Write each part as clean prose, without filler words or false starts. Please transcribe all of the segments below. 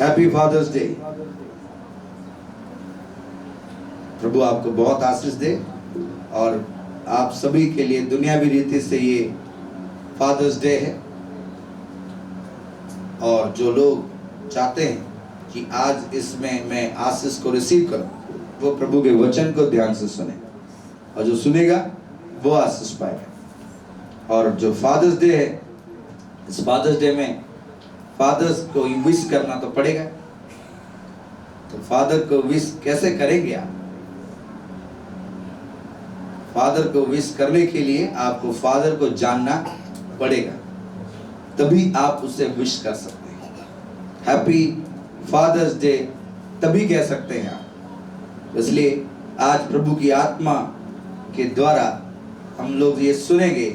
Happy father's day. प्रभु आपको बहुत आशीष दे और आप सभी के लिए दुनियावी रीति से ये फादर्स डे है। और जो लोग चाहते हैं कि आज इसमें मैं आशीष को रिसीव करूं, वो प्रभु के वचन को ध्यान से सुने, और जो सुनेगा वो आशीष पाएगा। और जो फादर्स डे है, इस फादर्स डे में फादर्स को विश करना तो पड़ेगा। तो फादर को विश कैसे करेंगे आप? फादर को विश करने के लिए आपको फादर को जानना पड़ेगा, तभी आप उसे विश कर सकते हैं। हैप्पी फादर्स डे तभी कह सकते हैं आप। इसलिए आज प्रभु की आत्मा के द्वारा हम लोग ये सुनेंगे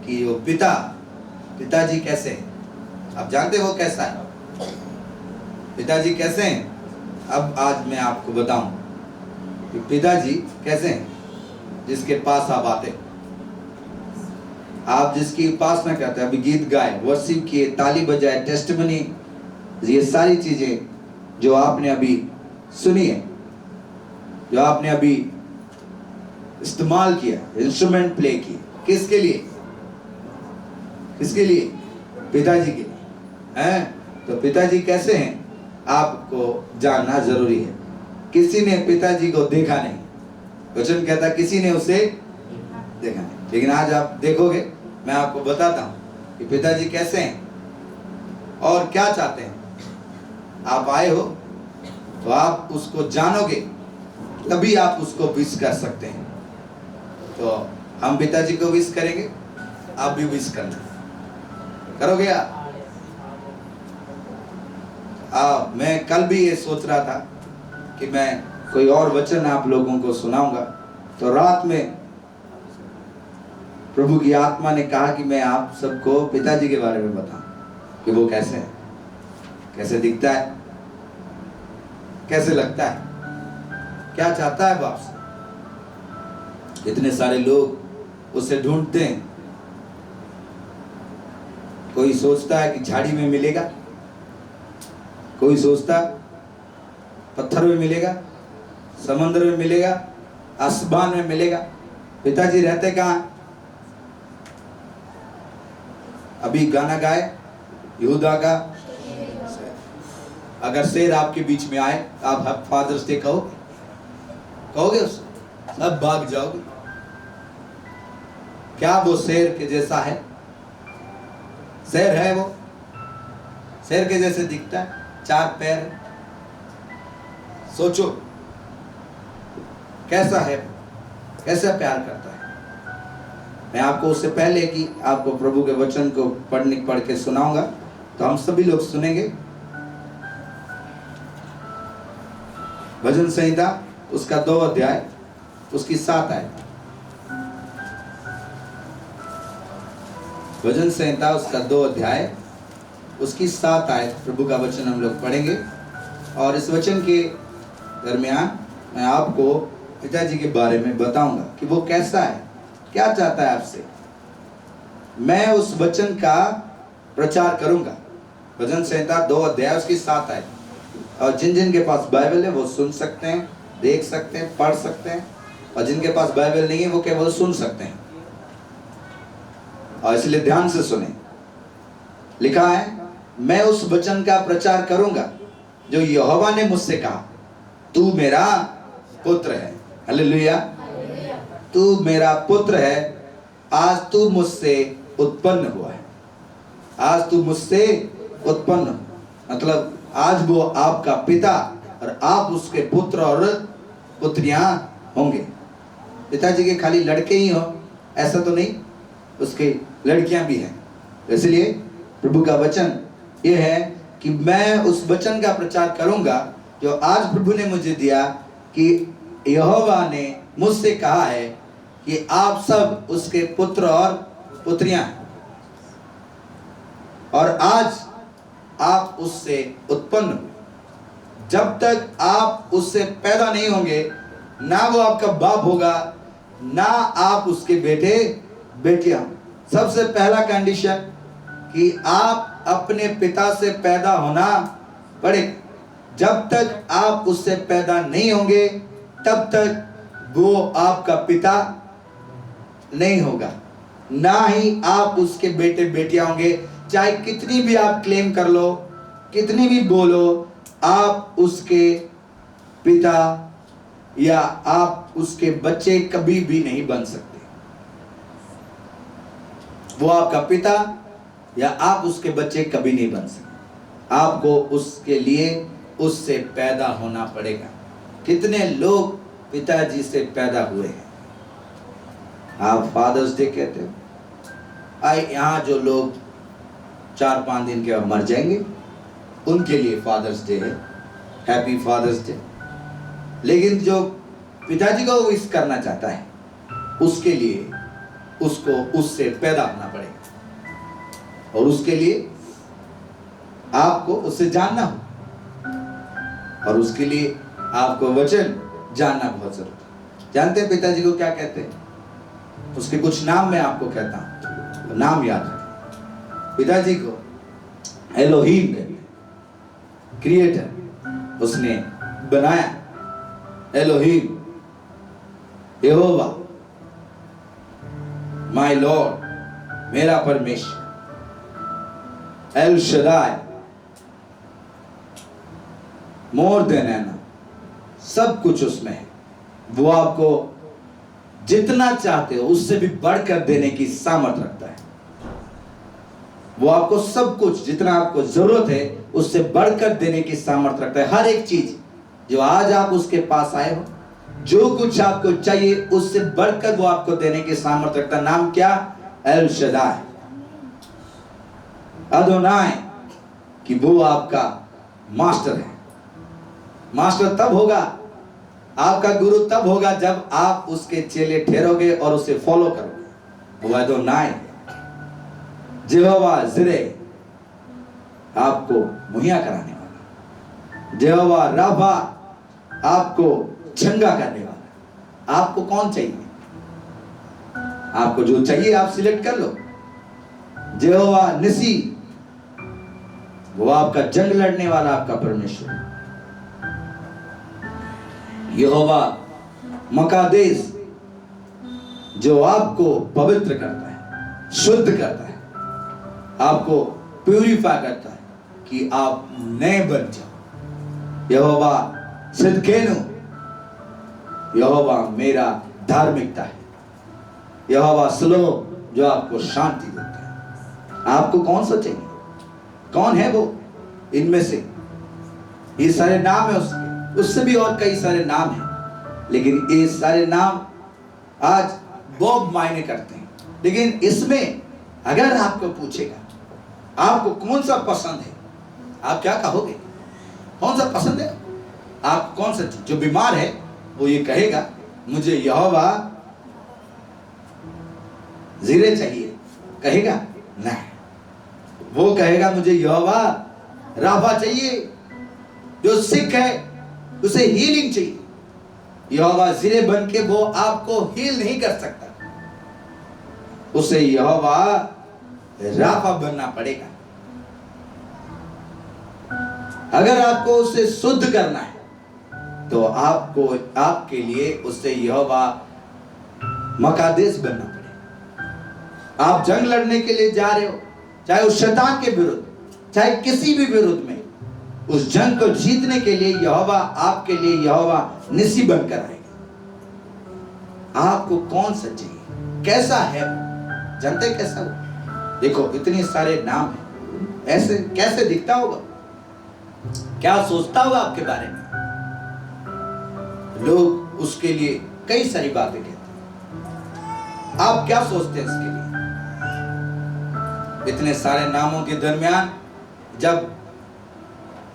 कि वो पिताजी कैसे हैं। आप जानते हो कैसा है पिताजी कैसे हैं? अब आज मैं आपको बताऊं कि पिताजी कैसे हैं, जिसके पास आप आते, आप जिसकी उपासना करते हैं, अभी गीत गाए, वर्शिप किए, ताली बजाए, टेस्टिमनी, ये सारी चीजें जो आपने अभी सुनी है, जो आपने अभी इस्तेमाल किया, इंस्ट्रूमेंट प्ले किए, किसके लिए? किसके लिए? पिताजी के लिए हैं। तो पिताजी कैसे हैं आपको जानना जरूरी है। किसी ने पिताजी को देखा नहीं, वचन कहता किसी ने उसे देखा नहीं, लेकिन आज आप देखोगे, मैं आपको बताता हूं कि पिताजी कैसे हैं और क्या चाहते हैं। आप आए हो तो आप उसको जानोगे, तभी आप उसको विश कर सकते हैं। तो हम पिताजी को विश करेंगे, आप भी विश करना करोगे आप? मैं कल भी ये सोच रहा था कि मैं कोई और वचन आप लोगों को सुनाऊंगा, तो रात में प्रभु की आत्मा ने कहा कि मैं आप सबको पिताजी के बारे में बताऊं कि वो कैसे है, कैसे दिखता है, कैसे लगता है, क्या चाहता है वो आपसे। इतने सारे लोग उसे ढूंढते हैं। कोई सोचता है कि झाड़ी में मिलेगा, कोई सोचता पत्थर में मिलेगा, समुद्र में मिलेगा, आसमान में मिलेगा। पिताजी रहते कहाँ? अभी गाना गाए यहूदा का, अगर शेर आपके बीच में आए, आप फादर्स डे कहोगे उसे? सब भाग जाओगे। क्या वो शेर के जैसा है? शेर है वो? शेर के जैसे दिखता है, 4 पैर। सोचो कैसा है, कैसा प्यार करता है। मैं आपको उससे पहले कि आपको प्रभु के वचन को पढ़ के सुनाऊंगा, तो हम सभी लोग सुनेंगे। भजन संहिता उसका 2 अध्याय उसकी 7 आयत। भजन संहिता उसका 2 अध्याय उसकी 7 आयत प्रभु का वचन हम लोग पढ़ेंगे। और इस वचन के दरमियान मैं आपको पिताजी के बारे में बताऊंगा कि वो कैसा है, क्या चाहता है आपसे। मैं उस वचन का प्रचार करूंगा। भजन संहिता 2 अध्याय उसकी 7 आयत। और जिन जिन के पास बाइबल है वो सुन सकते हैं, देख सकते हैं, पढ़ सकते हैं, और जिनके पास बाइबल नहीं है वो केवल सुन सकते हैं। और इसलिए ध्यान से सुने। लिखा है, मैं उस वचन का प्रचार करूंगा जो यहोवा ने मुझसे कहा, तू मेरा पुत्र है। हालेलुया। तू मेरा पुत्र है, आज तू मुझसे उत्पन्न हुआ है। आज तू मुझसे उत्पन्न, मतलब आज वो आपका पिता और आप उसके पुत्र और पुत्रियां होंगे। पिताजी के खाली लड़के ही हो ऐसा तो नहीं, उसके लड़कियां भी हैं। इसलिए प्रभु का वचन ये है कि मैं उस वचन का प्रचार करूंगा जो आज प्रभु ने मुझे दिया, कि यहोवा ने मुझसे कहा है कि आप सब उसके पुत्र और पुत्रियां हैं, और आज आप उससे उत्पन्न हुए। जब तक आप उससे पैदा नहीं होंगे, ना वो आपका बाप होगा, ना आप उसके बेटे बेटियां। सबसे पहला कंडीशन कि आप अपने पिता से पैदा होना पड़ेगा। जब तक आप उससे पैदा नहीं होंगे तब तक वो आपका पिता नहीं होगा, ना ही आप उसके बेटे बेटियां होंगे। चाहे कितनी भी आप क्लेम कर लो, कितनी भी बोलो, आप उसके पिता या आप उसके बच्चे कभी भी नहीं बन सकते। वो आपका पिता या आप उसके बच्चे कभी नहीं बन सकते। आपको उसके लिए उससे पैदा होना पड़ेगा। कितने लोग पिताजी से पैदा हुए हैं? आप फादर्स डे कहते हो। यहाँ जो लोग 4-5 दिन के बाद मर जाएंगे उनके लिए फादर्स डे है, हैप्पी फादर्स डे। लेकिन जो पिताजी को विश करना चाहता है उसके लिए उसको उससे पैदा होना पड़ेगा, और उसके लिए आपको उससे जानना हो, और उसके लिए आपको वचन जानना बहुत जरूरी है। जानते हैं पिताजी को क्या कहते हैं? उसके कुछ नाम मैं आपको कहता हूं, नाम याद रखें। पिताजी को एलोहीम कहते हैं, क्रिएटर, उसने बनाया। एलोहीम, यहोवा, माय लॉर्ड, मेरा परमेश्वर। L Shaddai, more than enough, सब कुछ उसमें है। वो आपको जितना चाहते हो उससे भी बढ़कर देने की सामर्थ रखता है। वो आपको सब कुछ जितना आपको जरूरत है उससे बढ़कर देने की सामर्थ रखता है। हर एक चीज जो आज आप उसके पास आए हो, जो कुछ आपको चाहिए उससे बढ़कर वो आपको देने की सामर्थ रखता है। नाम क्या? एल शदाई, अदोनाई, कि वो आपका मास्टर है। मास्टर तब होगा, आपका गुरु तब होगा जब आप उसके चेले ठहरोगे और उसे फॉलो करोगे। वो अदोनाई, यहोवा जिरे, आपको मुहैया कराने वाला। यहोवा राफा, आपको चंगा करने वाला। आपको कौन चाहिए? आपको जो चाहिए आप सिलेक्ट कर लो। यहोवा निसी, वो आपका जंग लड़ने वाला, आपका परमेश्वर। यहोवा मकादेस, जो आपको पवित्र करता है, शुद्ध करता है, आपको प्यूरिफाई करता है कि आप नए बन जाओ। यहोवा सिदकेनु, यहोवा मेरा धार्मिकता है। यहोवा स्लोम, जो आपको शांति देता है। आपको कौन सा चाहिए? कौन है वो? इनमें से ये सारे नाम है उसके, उससे भी और कई सारे नाम हैं, लेकिन ये सारे नाम आज बहुत मायने करते हैं। लेकिन इसमें अगर आपको पूछेगा आपको कौन सा पसंद है, आप क्या कहोगे? कौन सा पसंद है? आप कौन सा? जो बीमार है वो ये कहेगा मुझे यहोवा जीरे चाहिए, कहेगा? नहीं, वो कहेगा मुझे यहोवा राफा चाहिए। जो सिक है उसे हीलिंग चाहिए। यहोवा जीरे बन के वो आपको हील नहीं कर सकता, उसे यहोवा राफा बनना पड़ेगा। अगर आपको उसे शुद्ध करना है तो आपको आपके लिए उससे यहोवा मकादेस बनना पड़ेगा। आप जंग लड़ने के लिए जा रहे हो, चाहे उस शैतान के विरुद्ध, चाहे किसी भी विरुद्ध में, उस जंग को जीतने के लिए यहोवा आपके लिए यहोवा निसी बनकर आएगा। आपको कौन सा चाहिए? कैसा है? जानते कैसा हो? देखो इतने सारे नाम हैं, ऐसे कैसे दिखता होगा? क्या सोचता होगा आपके बारे में? लोग उसके लिए कई सारी बातें कहते हैं। आप क्या सोचते हैं इसके लिए? इतने सारे नामों के दरमियान जब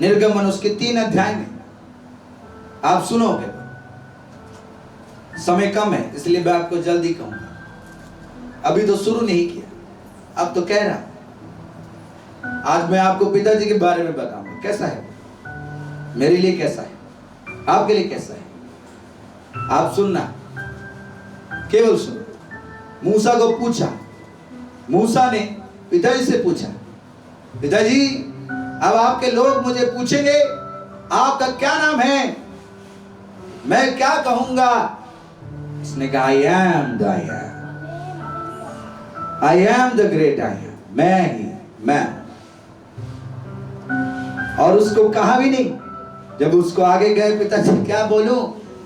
निर्गमन उसके 3 अध्याय में आप सुनोगे, समय कम है इसलिए मैं आपको जल्दी कहूंगा, अभी तो शुरू नहीं किया, अब तो कह रहा। आज मैं आपको पिताजी के बारे में बताऊंगा। कैसा है मेरे लिए, कैसा है आपके लिए, कैसा है? आप सुनना, केवल सुनो। मूसा को पूछा, मूसा ने पिताजी से पूछा, पिताजी अब आपके लोग मुझे पूछेंगे आपका क्या नाम है, मैं क्या कहूंगा? उसने कहा I am the I am, I am the great I am, मैं ही मैं। और उसको कहा भी नहीं। जब उसको आगे गए, पिताजी क्या बोलूं?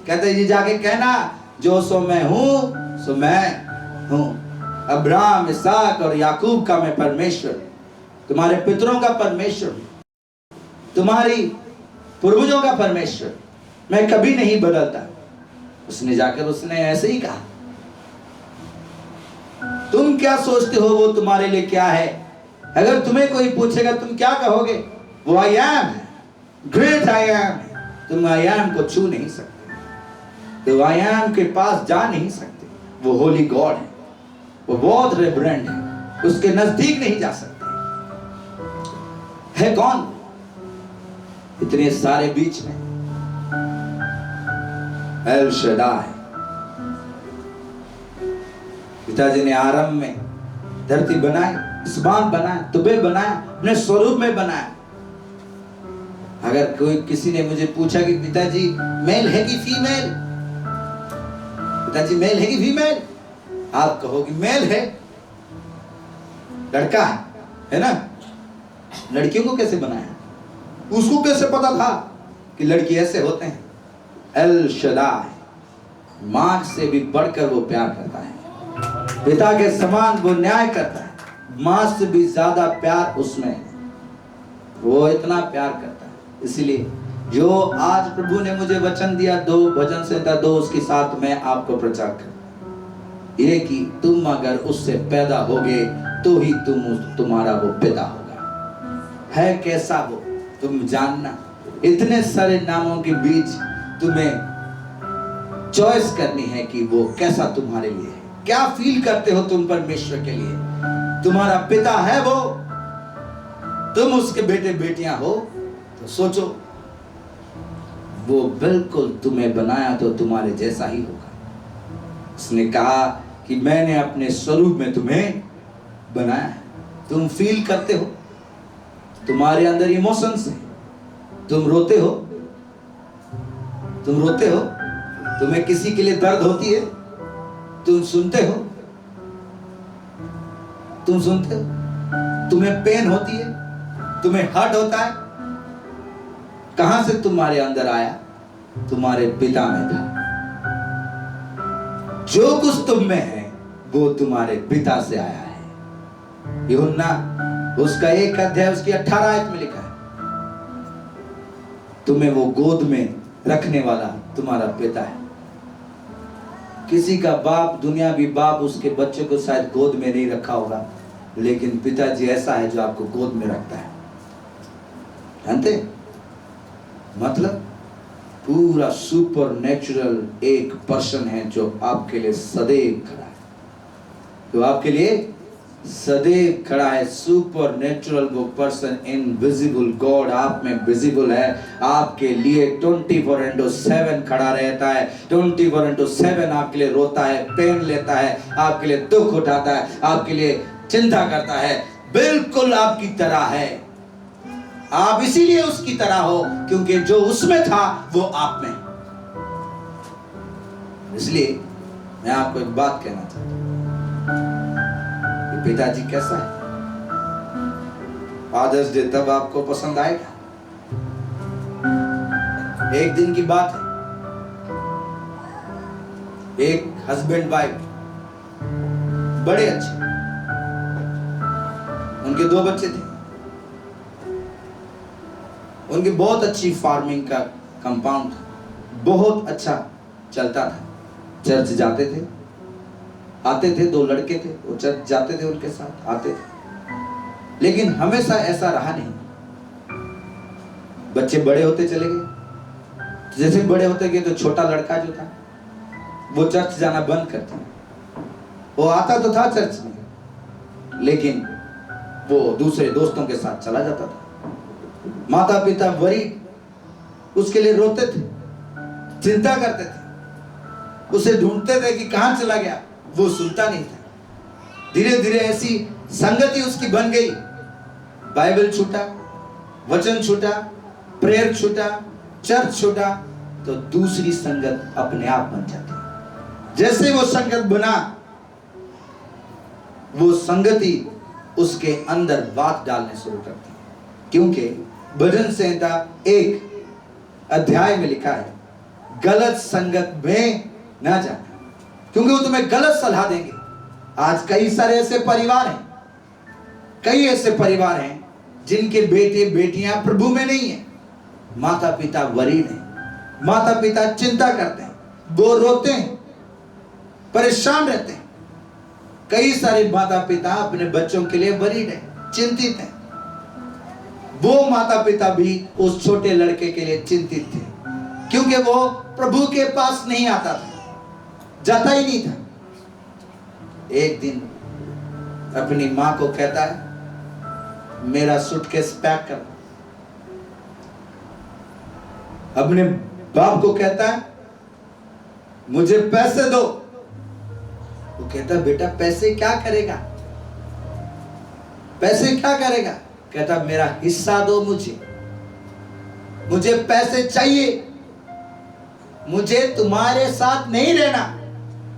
कहते जी जाके कहना जो सो मैं हूं सो मैं हूं। अब्राहम, इसहाक और याकूब का मैं परमेश्वर, तुम्हारे पितरों का परमेश्वर, तुम्हारी पूर्वजों का परमेश्वर, मैं कभी नहीं बदलता। उसने जाकर उसने ऐसे ही कहा। तुम क्या सोचते हो वो तुम्हारे लिए क्या है? अगर तुम्हें कोई पूछेगा तुम क्या कहोगे? वो आई एम है, ग्रेट आई एम। तुम आई एम को छू नहीं सकते, तो आई एम के पास जा नहीं सकते। वो होली गॉड है, वो बहुत रेवरेंट है, उसके नजदीक नहीं जा सकते। है कौन इतने सारे बीच में? L Shaddai. पिताजी ने आरंभ में धरती बनाई, आसमान बनाया, तुम्हें बनाया, अपने स्वरूप में बनाया। अगर कोई किसी ने मुझे पूछा कि पिताजी मेल है कि फीमेल, पिताजी मेल है कि फीमेल, आप कहोगे मेल है, लड़का है ना। लड़कियों को कैसे बनाया? उसको कैसे पता था कि लड़की ऐसे होते हैं? एल शदाई, मां से भी बढ़कर वो प्यार करता है, पिता के समान वो न्याय करता है, मां से भी ज्यादा प्यार उसमें है, वो इतना प्यार करता है। इसलिए जो आज प्रभु ने मुझे वचन दिया, 2 भजन संहिता 2 उसके साथ मैं आपको प्रचार कर, ये कि तुम अगर उससे पैदा होगे तो ही तुम्हारा वो पिता होगा। है कैसा वो तुम जानना। इतने सारे नामों के बीच तुम्हें चॉइस करनी है कि वो कैसा तुम्हारे लिए है। क्या फील करते हो तुम परमेश्वर के लिए? तुम्हारा पिता है वो, तुम उसके बेटे बेटियां हो, तो सोचो वो बिल्कुल तुम्हें बनाया तो तुम्हारे जैसा ही होगा। उसने कहा कि मैंने अपने स्वरूप में तुम्हें बनाया है। तुम फील करते हो, तुम्हारे अंदर इमोशंस है, तुम रोते हो, तुम रोते हो, तुम्हें किसी के लिए दर्द होती है, तुम सुनते हो, तुम सुनते हो, तुम्हें पेन होती है, तुम्हें हर्ट होता है। कहां से तुम्हारे अंदर आया? तुम्हारे पिता में था। जो कुछ तुम में है वो तुम्हारे पिता से आया है। यूहन्ना उसका 1 अध्याय उसकी 18 आयत में लिखा है, तुम्हें वो गोद में रखने वाला तुम्हारा पिता है। किसी का बाप, दुनियावी बाप, उसके बच्चे को शायद गोद में नहीं रखा होगा, लेकिन पिताजी ऐसा है जो आपको गोद में रखता है। जानते मतलब पूरा सुपर नेचुरल एक पर्सन है जो आपके लिए सदैव खड़ा है, जो आपके लिए सदैव खड़ा है। सुपर नेचुरल वो पर्सन, इनविजिबल गॉड आप में विजिबल है, आपके लिए 24/7 खड़ा रहता है। 24/7 आपके लिए रोता है, पेन लेता है, आपके लिए दुख उठाता है, आपके लिए चिंता करता है, बिल्कुल आपकी तरह है। आप इसीलिए उसकी तरह हो क्योंकि जो उसमें था वो आप में। इसलिए मैं आपको एक बात कहना चाहता हूं, पिताजी कैसा है? फादर्स डे तब आपको पसंद आएगा। एक दिन की बात है, एक हस्बैंड वाइफ बड़े अच्छे, उनके 2 बच्चे थे, उनकी बहुत अच्छी फार्मिंग का कंपाउंड था, बहुत अच्छा चलता था। चर्च जाते थे, आते थे, 2 लड़के थे, वो चर्च जाते थे, उनके साथ आते थे। लेकिन हमेशा ऐसा रहा नहीं। बच्चे बड़े होते चले गए, जैसे बड़े होते गए तो छोटा लड़का जो था वो चर्च जाना बंद कर दिया। वो आता तो था चर्च में, लेकिन वो दूसरे दोस्तों के साथ चला जाता था। माता पिता वरी उसके लिए रोते थे, चिंता करते थे, उसे ढूंढते थे कि कहां चला गया, वो सुनता नहीं था। धीरे धीरे ऐसी संगति उसकी बन गई, बाइबल छूटा, वचन छूटा, प्रेयर छूटा, चर्च छूटा, तो दूसरी संगत अपने आप बन जाती है। जैसे वो संगत बना, वो संगति उसके अंदर बात डालने शुरू करती है। क्योंकि भजन संहिता 1 अध्याय में लिखा है, गलत संगत में ना जाना, क्योंकि वो तुम्हें गलत सलाह देंगे। आज कई सारे ऐसे परिवार हैं, कई ऐसे परिवार हैं जिनके बेटे बेटियां प्रभु में नहीं है। माता पिता वरीड हैं, माता पिता चिंता करते हैं, वो रोते हैं, परेशान रहते हैं। कई सारे माता पिता अपने बच्चों के लिए वरीड हैं, चिंतित हैं। वो माता पिता भी उस छोटे लड़के के लिए चिंतित थे, क्योंकि वो प्रभु के पास नहीं आता था, जाता ही नहीं था। एक दिन अपनी मां को कहता है, मेरा सूटकेस पैक कर। अपने बाप को कहता है, मुझे पैसे दो। वो कहता है, बेटा पैसे क्या करेगा, पैसे क्या करेगा? कहता, मेरा हिस्सा दो, मुझे पैसे चाहिए, मुझे तुम्हारे साथ नहीं रहना।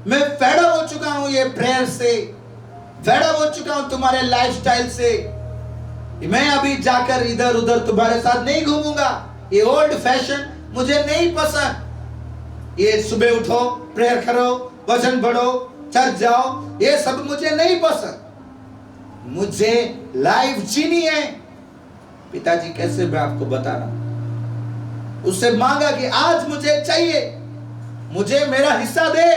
मैं फेड अप हो चुका हूं ये प्रेयर से, फेड अप हो चुका हूं तुम्हारे लाइफस्टाइल से। मैं अभी जाकर इधर उधर तुम्हारे साथ नहीं घूमूंगा। ये ओल्ड फैशन मुझे नहीं पसंद। ये सुबह उठो, प्रेयर करो, वचन पढ़ो, चर्च जाओ, ये सब मुझे नहीं पसंद। मुझे लाइफ जीनी है। पिताजी कैसे, मैं आपको बता रहा हूं। उससे मांगा कि आज मुझे चाहिए, मुझे मेरा हिस्सा दे।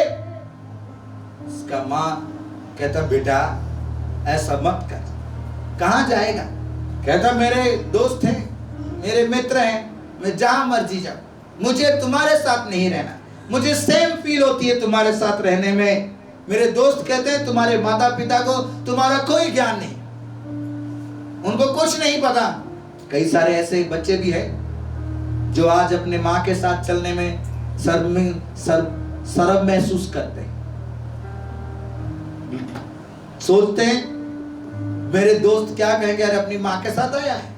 उसका मां कहता, बेटा ऐसा मत कर। कहां जाएगा? कहता, मेरे दोस्त हैं, मेरे मित्र हैं, मैं जहां मर्जी जाऊं, मुझे तुम्हारे साथ नहीं रहना। मुझे सेम फील होती है तुम्हारे साथ रहने में। मेरे दोस्त कहते हैं, तुम्हारे माता पिता को तुम्हारा कोई ज्ञान नहीं, उनको कुछ नहीं पता। कई सारे ऐसे बच्चे भी हैं जो आज अपने माँ के साथ चलने में शर्म महसूस करते हैं। सोचते हैं, मेरे दोस्त क्या कहेंगे, अरे अपनी माँ के साथ आया है।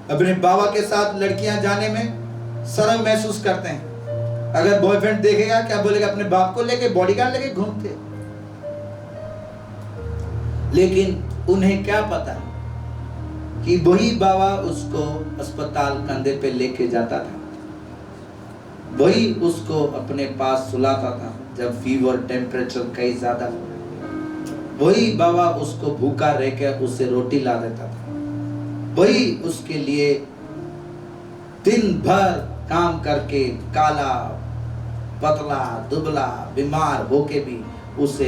अपने बाबा के साथ लड़कियां जाने में शर्म महसूस करते हैं। अगर बॉयफ्रेंड देखेगा क्या बोलेगा, अपने बाप को लेके बॉडीगार्ड लेके घूमते। लेकिन उन्हें क्या पता कि वही बाबा उसको अस्पताल कंधे पे लेके जाता था, वही उसको अपने पास सुलाता था जब फीवर टेम्परेचर कहीं ज्यादा, वही बाबा उसको भूखा रहकर उसे रोटी ला देता था, वही उसके लिए दिन भर काम करके काला पतला दुबला बीमार होके भी उसे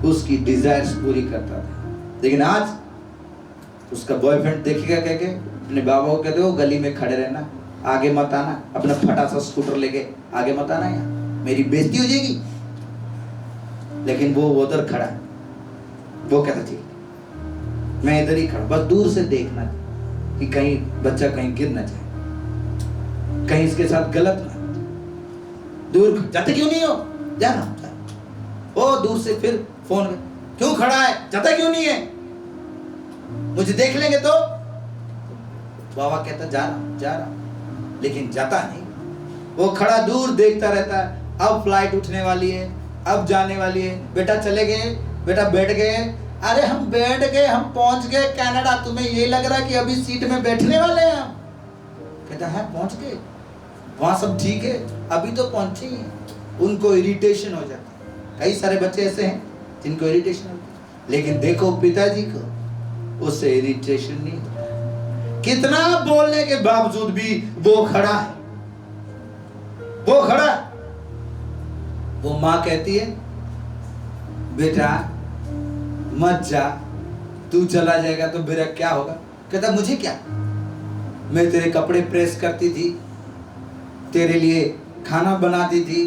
उसकी डिजायर्स पूरी करता था। लेकिन आज उसका बॉयफ्रेंड देखेगा कह के अपने बाबा को कहते हो गली में खड़े रहना, आगे मत आना, अपना फटा सा स्कूटर लेके आगे मत आना, यहाँ मेरी बेइज्जती हो जाएगी। लेकिन वो उधर खड़ा है, वो कहता ठीक मैं इधर ही खड़ा, बस दूर से देखना कि कहीं बच्चा कहीं गिर ना जाए, कहीं इसके साथ गलत ना। दूर जाते क्यों नहीं हो, जाना ओ दूर से। फिर फोन में क्यों खड़ा है, जाता क्यों नहीं है, मुझे देख लेंगे तो। बाबा कहता जा रहा, लेकिन जाता नहीं। वो खड़ा दूर देखता रहता है, अब फ्लाइट उठने वाली है, अब जाने वाली है। बेटा चले गए, बेटा बैठ गए, अरे हम बैठ गए, हम पहुंच गए कनाडा, तुम्हें ये लग रहा है कि अभी सीट में बैठने वाले हैं हम। कहता है पहुंच गए, वहां सब ठीक है, अभी तो पहुंचे ही हैं। उनको इरिटेशन हो जाता है। कई सारे बच्चे ऐसे हैं जिनको इरिटेशन होती है, लेकिन देखो पिताजी को उससे इरिटेशन नहीं होता। कितना बोलने के बावजूद भी वो खड़ा है, वो खड़ा। वो माँ कहती है बेटा मत जा, तू चला जाएगा तो मेरा क्या होगा। कहता मुझे क्या, मैं तेरे कपड़े प्रेस करती थी, तेरे लिए खाना बनाती थी,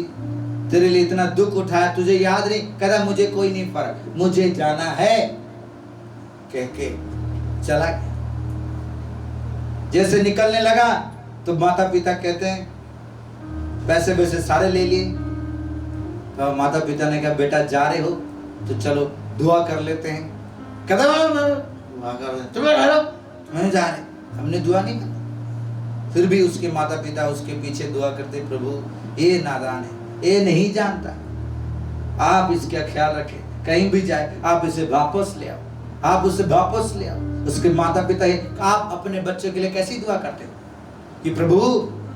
तेरे लिए इतना दुख उठाया, तुझे याद नहीं। कहता मुझे कोई नहीं फर्क, मुझे जाना है, कह के चला गया। जैसे निकलने लगा तो माता पिता कहते हैं पैसे वैसे सारे ले लिए। तो माता पिता ने कहा बेटा जा रहे हो तो चलो दुआ कर लेते हैं। कहता दुआ कर ले, मैं जाने, हमने दुआ नहीं करता। फिर भी उसके माता पिता उसके पीछे दुआ करते, प्रभु ये नादान है, ये नहीं जानता, आप इसका ख्याल रखें, कहीं भी जाए आप इसे वापस ले आओ, आप उसे वापस ले आओ। उसके माता पिता, आप अपने बच्चों के लिए कैसी दुआ करते हो कि प्रभु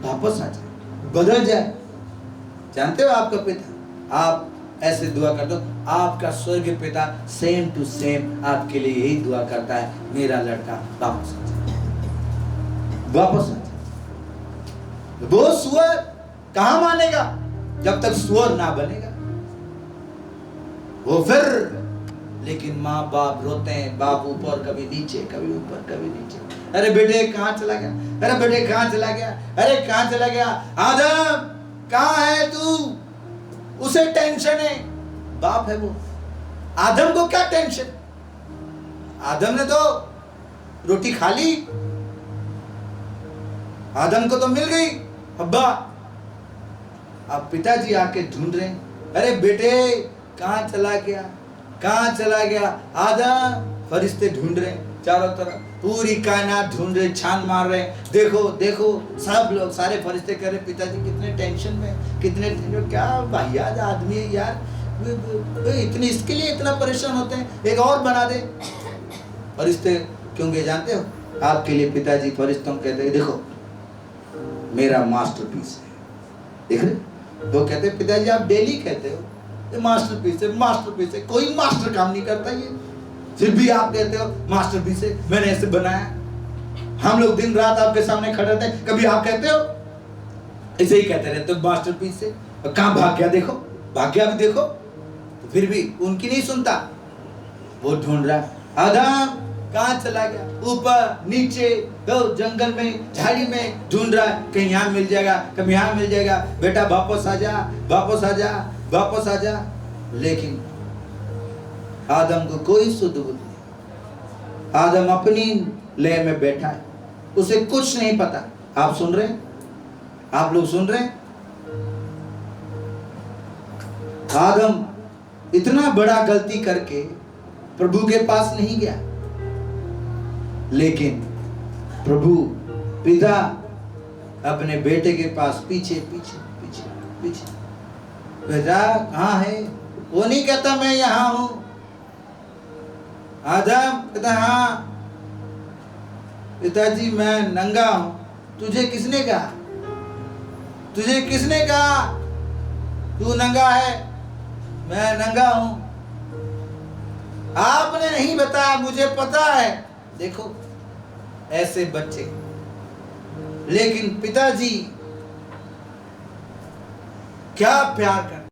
वापस आ जाए, बदल जाए। जानते हो आपका पिता, आप ऐसे दुआ कर दो, आपका स्वर्गीय पिता सेम टू सेम आपके लिए यही दुआ करता है, मेरा लड़का वापस आ जाए, वापस आ जाए। वो सुअर कहां मानेगा जब तक सुअर ना बनेगा वो फिर। लेकिन माँ बाप रोते हैं, बाप ऊपर कभी नीचे, कभी ऊपर कभी नीचे। अरे बेटे कहां चला गया, अरे बेटे कहां चला गया, अरे कहां चला गया, आदम कहां है तू। उसे टेंशन है, बाप है वो। आदम को क्या टेंशन, आदम ने तो रोटी खा ली, आदम को तो मिल गई अब्बा। अब पिताजी आके ढूंढ रहे, अरे बेटे कहां चला गया, कहां चला गया आदम। फरिश्ते ढूंढ रहे चारों तरफ, पूरी कायनात ढूंढ रहे, छान मार रहे, देखो देखो सब लोग, सारे फरिश्ते कह रहे पिताजी कितने टेंशन में, कितने क्या वाहियात आदमी है यार, इतनी इसके लिए इतना परेशान होते हैं, एक और बना दे। फरिश्ते क्योंकि जानते हो आपके लिए पिताजी फरिश्तों कहते हैं देखो मेरा मास्टरपीस है, देख रहे। वो कहते हैं पिताजी आप डेली कहते हो ये मास्टरपीस है, मास्टरपीस है, कोई मास्टर काम नहीं करता ये, फिर भी आप कहते हो मास्टरपीस है, मैंने ऐसे बनाया। हम लोग दिन रात आपके सामने खड़े रहते हैं, कभी आप कहते हो, ऐसे ही कहते रहते हो मास्टरपीस है। कहां भाग गया देखो, भाग गया भी देखो, तो फिर भी उनकी नहीं सुनता, वो ढूंढ रहा आदम कहां चला गया, ऊपर नीचे तो जंगल में झाड़ी में ढूंढ रहा है, कहीं यहाँ मिल जाएगा, कहीं यहाँ मिल जाएगा, बेटा वापस आ जा, वापस आ जा, वापस आ जा। लेकिन आदम को कोई सुध बुध नहीं, आदम अपनी लय में बैठा है, उसे कुछ नहीं पता। आप सुन रहे हैं, आप लोग सुन रहे हैं। आदम इतना बड़ा गलती करके प्रभु के पास नहीं गया, लेकिन प्रभु पिता अपने बेटे के पास पीछे पीछे पीछे पीछे, बेटा कहाँ है, वो नहीं कहता मैं यहाँ हूं। आदम कहता हाँ पिताजी मैं नंगा हूं। तुझे किसने कहा, तुझे किसने कहा तू नंगा है, मैं नंगा हूं। आपने नहीं बताया, मुझे पता है। देखो ऐसे बच्चे, लेकिन पिताजी क्या प्यार करते,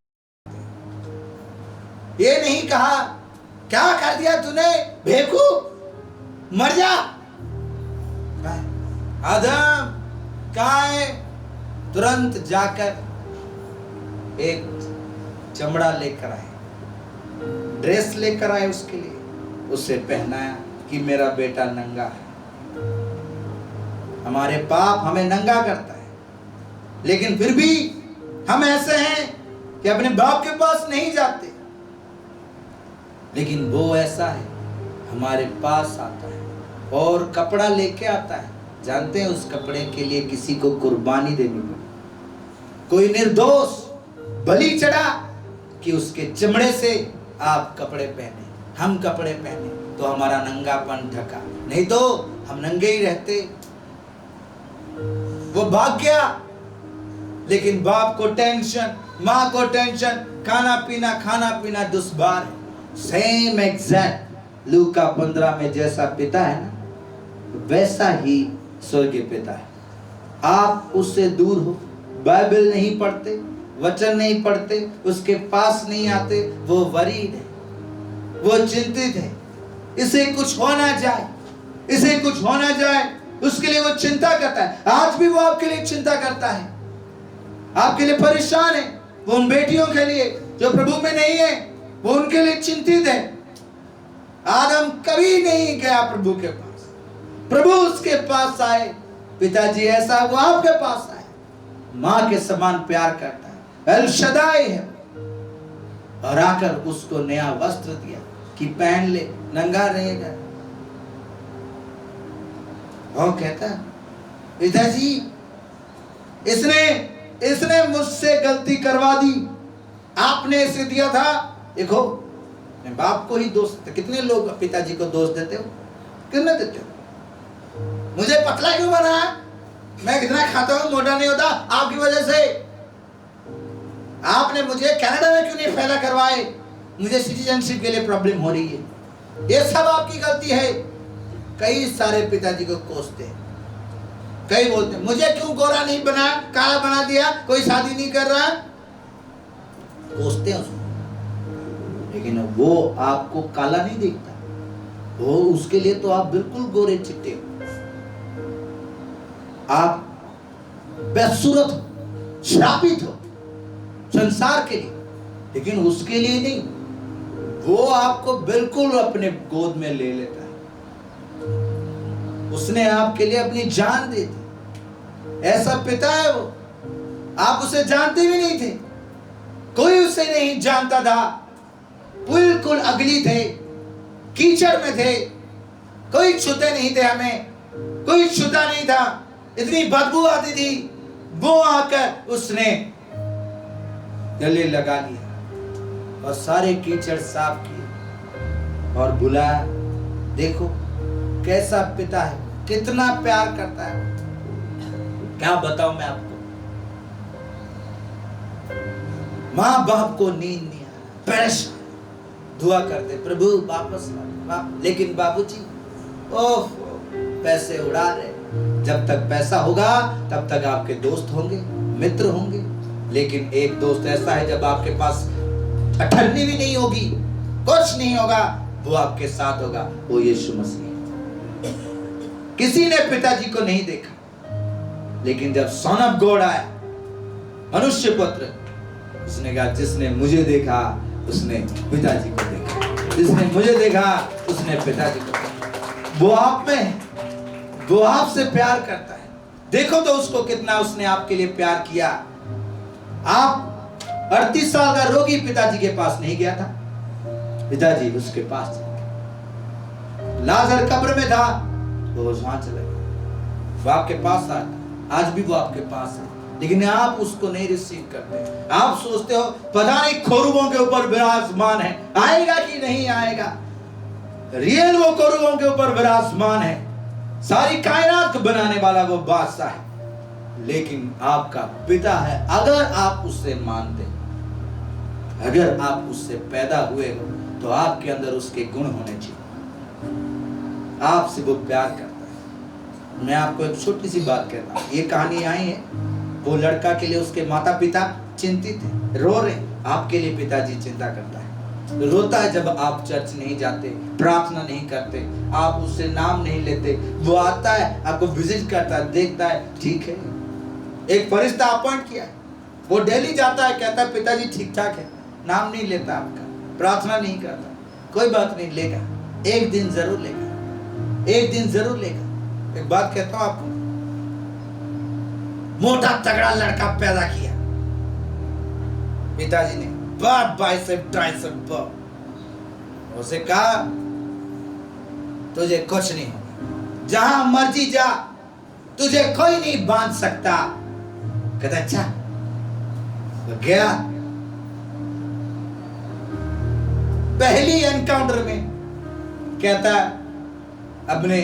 ये नहीं कहा क्या कर दिया तूने बेवकूफ मर जा। आदम कहाँ है, तुरंत जाकर एक चमड़ा लेकर आए, ड्रेस लेकर आए उसके लिए, उसे पहनाया कि मेरा बेटा नंगा है। हमारे पाप हमें नंगा करता है, लेकिन फिर भी हम ऐसे हैं कि अपने बाप के पास नहीं जाते, लेकिन वो ऐसा है हमारे पास आता है और कपड़ा लेके आता है। जानते हैं उस कपड़े के लिए किसी को कुर्बानी देनी पड़ी, कोई निर्दोष बलि चढ़ा कि उसके चमड़े से आप कपड़े पहने, हम कपड़े पहने तो हमारा नंगापन ढका, नहीं तो हम नंगे ही रहते। वो भाग गया, लेकिन बाप को टेंशन, माँ को टेंशन, खाना पीना दुश्वार है। सेम एग्जैक्ट लूका 15 में जैसा पिता है ना, वैसा ही स्वर्गीय पिता है। आप उससे दूर हो, बाइबल नहीं पढ़ते, वचन नहीं पढ़ते, उसके पास नहीं आते, वो वरीड है, वो चिंतित है, इसे कुछ होना जाए, इसे कुछ होना जाए, उसके लिए वो चिंता करता है। आज भी वो आपके लिए चिंता करता है, आपके लिए परेशान है। वो उन बेटियों के लिए जो प्रभु में नहीं है, वो उनके लिए चिंतित है। आदम कभी नहीं गया प्रभु के पास, प्रभु उसके पास आए। पिताजी ऐसा वो आपके पास आए, माँ के समान प्यार करता है, एल शदाई है, और आकर उसको नया वस्त्र दिया कि पहन ले, नंगा रहेगा। और कहता पिताजी इसने मुझसे गलती करवा दी, आपने इसे दिया था। देखो मैं बाप को ही दोष देते, कितने लोग पिताजी को दोष देते हो, क्यों नहीं देते हो? मुझे पतला क्यों बना, मैं कितना खाता हूं मोटा नहीं होता, आपकी वजह से। आपने मुझे कनाडा में क्यों नहीं पैदा करवाए, मुझे सिटीजनशिप के लिए प्रॉब्लम हो रही है, ये सब आपकी गलती है। कई सारे पिताजी को कोसते हैं, कई बोलते हैं मुझे क्यों गोरा नहीं बना, काला बना दिया, कोई शादी नहीं कर रहा, कोसते हैं उसको। लेकिन वो आपको काला नहीं देखता, वो उसके लिए तो आप बिल्कुल गोरे चिट्टे हो, आप बेसूरत हो, श्रापित हो संसार के लिए, लेकिन उसके लिए नहीं। वो आपको बिल्कुल अपने गोद में ले लेता है, उसने आपके लिए अपनी जान दे दी। ऐसा पिता है वो, आप उसे जानते भी नहीं थे, कोई उसे नहीं जानता था, बिल्कुल अगली थे, कीचड़ में थे, कोई छूते नहीं थे, हमें कोई छूता नहीं था, इतनी बदबू आती थी। वो आकर उसने गले लगा लिया और सारे कीचड़ साफ किए और बुलाया। देखो कैसा पिता है, कितना प्यार करता है, क्या बताऊं मैं आपको। माँ बाप को नींद नहीं आ रहा, परेशान, दुआ करते प्रभु वापस ला, लेकिन बाबूजी ओह पैसे उड़ा रहे। जब तक पैसा होगा तब तक आपके दोस्त होंगे, मित्र होंगे, लेकिन एक दोस्त ऐसा है जब आपके पास अठन्नी भी नहीं होगी, कुछ नहीं होगा, वो आपके साथ होगा, वो यीशु मसीह। किसी ने पिताजी को नहीं देखा, लेकिन जब सन ऑफ गॉड आया, मनुष्य पुत्र, उसने कहा जिसने मुझे देखा उसने पिताजी को देखा, जिसने मुझे देखा उसने पिताजी को देखा। वो आप में है, वो आपसे प्यार करता है। देखो तो उसको कितना उसने आपके लिए प्यार किया। आप 38 साल का रोगी पिताजी के पास नहीं गया था, पिताजी उसके पास थे। लाजर कब्र में था, वो वहां चला गया, वो आपके पास आया, आज भी वो आपके पास है, लेकिन आप उसको नहीं रिसीव करते। आप सोचते हो पता नहीं खोरुबों के ऊपर विराजमान है, आएगा कि नहीं आएगा। रियल वो खोरुबों के ऊपर विराजमान है, सारी कायनात को बनाने वाला वो बादशाह है, लेकिन आपका पिता है। अगर आप उससे मानते, अगर आप उससे पैदा हुए हो, तो आपके अंदर उसके गुण होने चाहिए, आपसे वो प्यार करता है। मैं आपको एक छोटी सी बात कहता हूं, ये कहानी आई है, वो लड़का के लिए उसके माता पिता चिंतित है, रो रहे, आपके लिए पिताजी चिंता करता है, रोता है जब आप चर्च नहीं जाते, प्रार्थना नहीं करते, आप उससे नाम नहीं लेते। वो आता है, आपको विजिट करता है, देखता है, ठीक है, एक फरिश्ता अपॉइंट किया है, वो डेली जाता है, कहता है पिताजी ठीक ठाक है, नाम नहीं लेता आपका, प्रार्थना नहीं करता, कोई बात नहीं, लेगा, एक दिन जरूर लेगा, एक दिन जरूर लेगा। एक बात कहता हूं आपको, मोटा तगड़ा लड़का पैदा किया पिताजी ने, बाइसेप ट्राइसेप, उसे कहा तुझे कुछ नहीं होगा, जहां मर्जी जा, तुझे कोई नहीं बांध सकता। कहता अच्छा, तो गया, पहली एनकाउंटर में कहता अपने